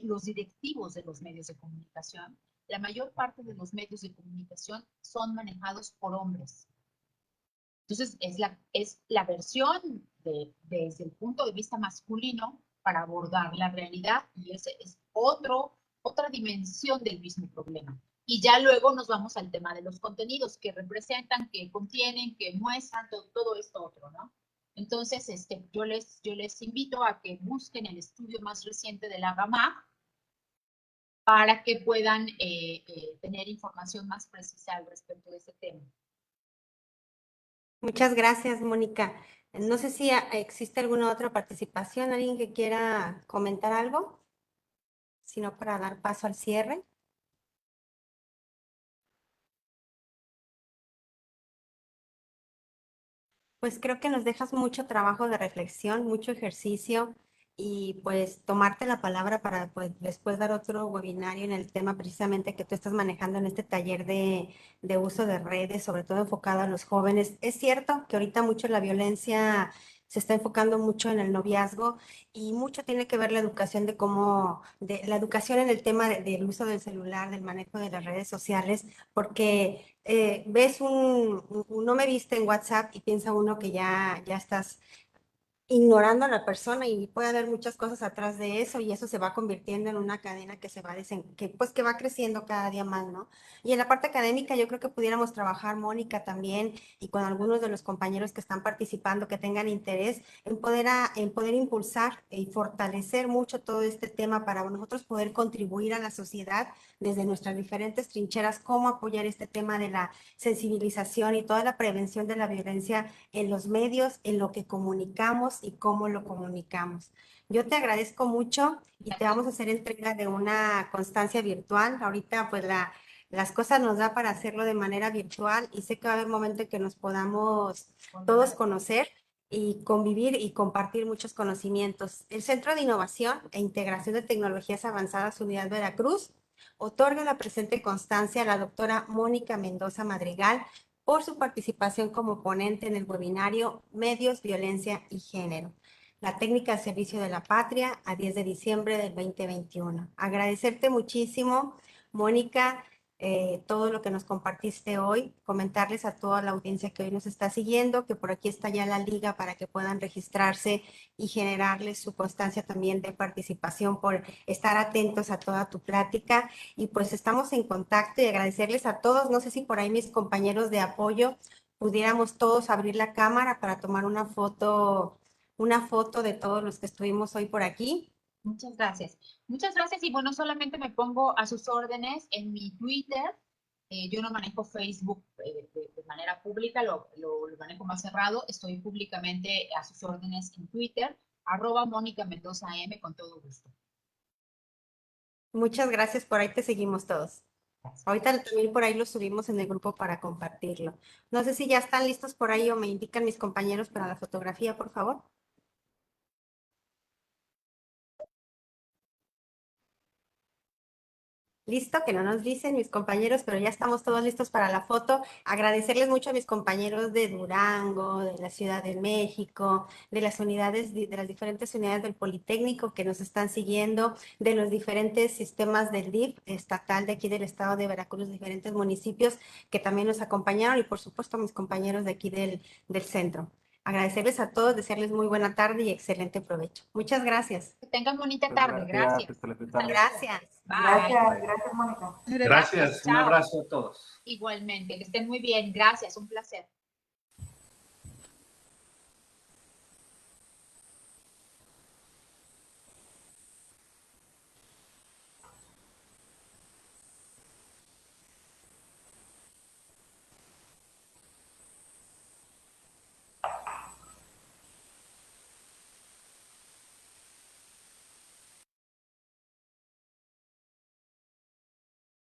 los directivos de los medios de comunicación. La mayor parte de los medios de comunicación son manejados por hombres. Entonces, es la versión desde el punto de vista masculino para abordar la realidad, y ese es otra dimensión del mismo problema. Y ya luego nos vamos al tema de los contenidos que representan, que contienen, que muestran, todo esto otro, ¿no? Entonces, yo les invito a que busquen el estudio más reciente de la GAMAC para que puedan tener información más precisa al respecto de ese tema. Muchas gracias, Mónica. No sé si existe alguna otra participación, alguien que quiera comentar algo, sino para dar paso al cierre. Pues creo que nos dejas mucho trabajo de reflexión, mucho ejercicio y pues tomarte la palabra para pues, después dar otro webinario en el tema precisamente que tú estás manejando en este taller de uso de redes, sobre todo enfocado a los jóvenes. Es cierto que ahorita mucho la violencia se está enfocando mucho en el noviazgo y mucho tiene que ver la educación la educación en el tema del uso del celular, del manejo de las redes sociales, porque ves no me viste en WhatsApp y piensa uno que ya estás ignorando a la persona y puede haber muchas cosas atrás de eso y eso se va convirtiendo en una cadena que se va que va creciendo cada día más, ¿no? Y en la parte académica yo creo que pudiéramos trabajar, Mónica, también y con algunos de los compañeros que están participando que tengan interés en poder impulsar y fortalecer mucho todo este tema para nosotros poder contribuir a la sociedad desde nuestras diferentes trincheras, cómo apoyar este tema de la sensibilización y toda la prevención de la violencia en los medios, en lo que comunicamos y cómo lo comunicamos. Yo te agradezco mucho y te vamos a hacer entrega de una constancia virtual. Ahorita pues las cosas nos da para hacerlo de manera virtual y sé que va a haber momento en que nos podamos todos conocer y convivir y compartir muchos conocimientos. El Centro de Innovación e Integración de Tecnologías Avanzadas Unidad Veracruz otorga la presente constancia a la doctora Mónica Mendoza Madrigal por su participación como ponente en el webinario Medios, Violencia y Género, la técnica al servicio de la patria a 10 de diciembre del 2021. Agradecerte muchísimo, Mónica, todo lo que nos compartiste hoy, comentarles a toda la audiencia que hoy nos está siguiendo, que por aquí está ya la liga para que puedan registrarse y generarles su constancia también de participación por estar atentos a toda tu plática. Y pues estamos en contacto y agradecerles a todos. No sé si por ahí mis compañeros de apoyo pudiéramos todos abrir la cámara para tomar una foto de todos los que estuvimos hoy por aquí. Muchas gracias. Muchas gracias. Y bueno, solamente me pongo a sus órdenes en mi Twitter. Yo no manejo Facebook de manera pública, lo manejo más cerrado. Estoy públicamente a sus órdenes en Twitter, @Mónica Mendoza M, con todo gusto. Muchas gracias, por ahí te seguimos todos. Ahorita también por ahí lo subimos en el grupo para compartirlo. No sé si ya están listos por ahí o me indican mis compañeros para la fotografía, por favor. Listo, que no nos dicen mis compañeros, pero ya estamos todos listos para la foto. Agradecerles mucho a mis compañeros de Durango, de la Ciudad de México, de las diferentes unidades del Politécnico que nos están siguiendo, de los diferentes sistemas del DIF estatal de aquí del estado de Veracruz, diferentes municipios que también nos acompañaron y por supuesto a mis compañeros de aquí del centro. Agradecerles a todos, desearles muy buena tarde y excelente provecho. Muchas gracias. Que tengan bonita tarde. Gracias. Gracias. Bye. Gracias, Mónica. Gracias, un Chao. abrazo a todos. Igualmente, que estén muy bien. Gracias, un placer.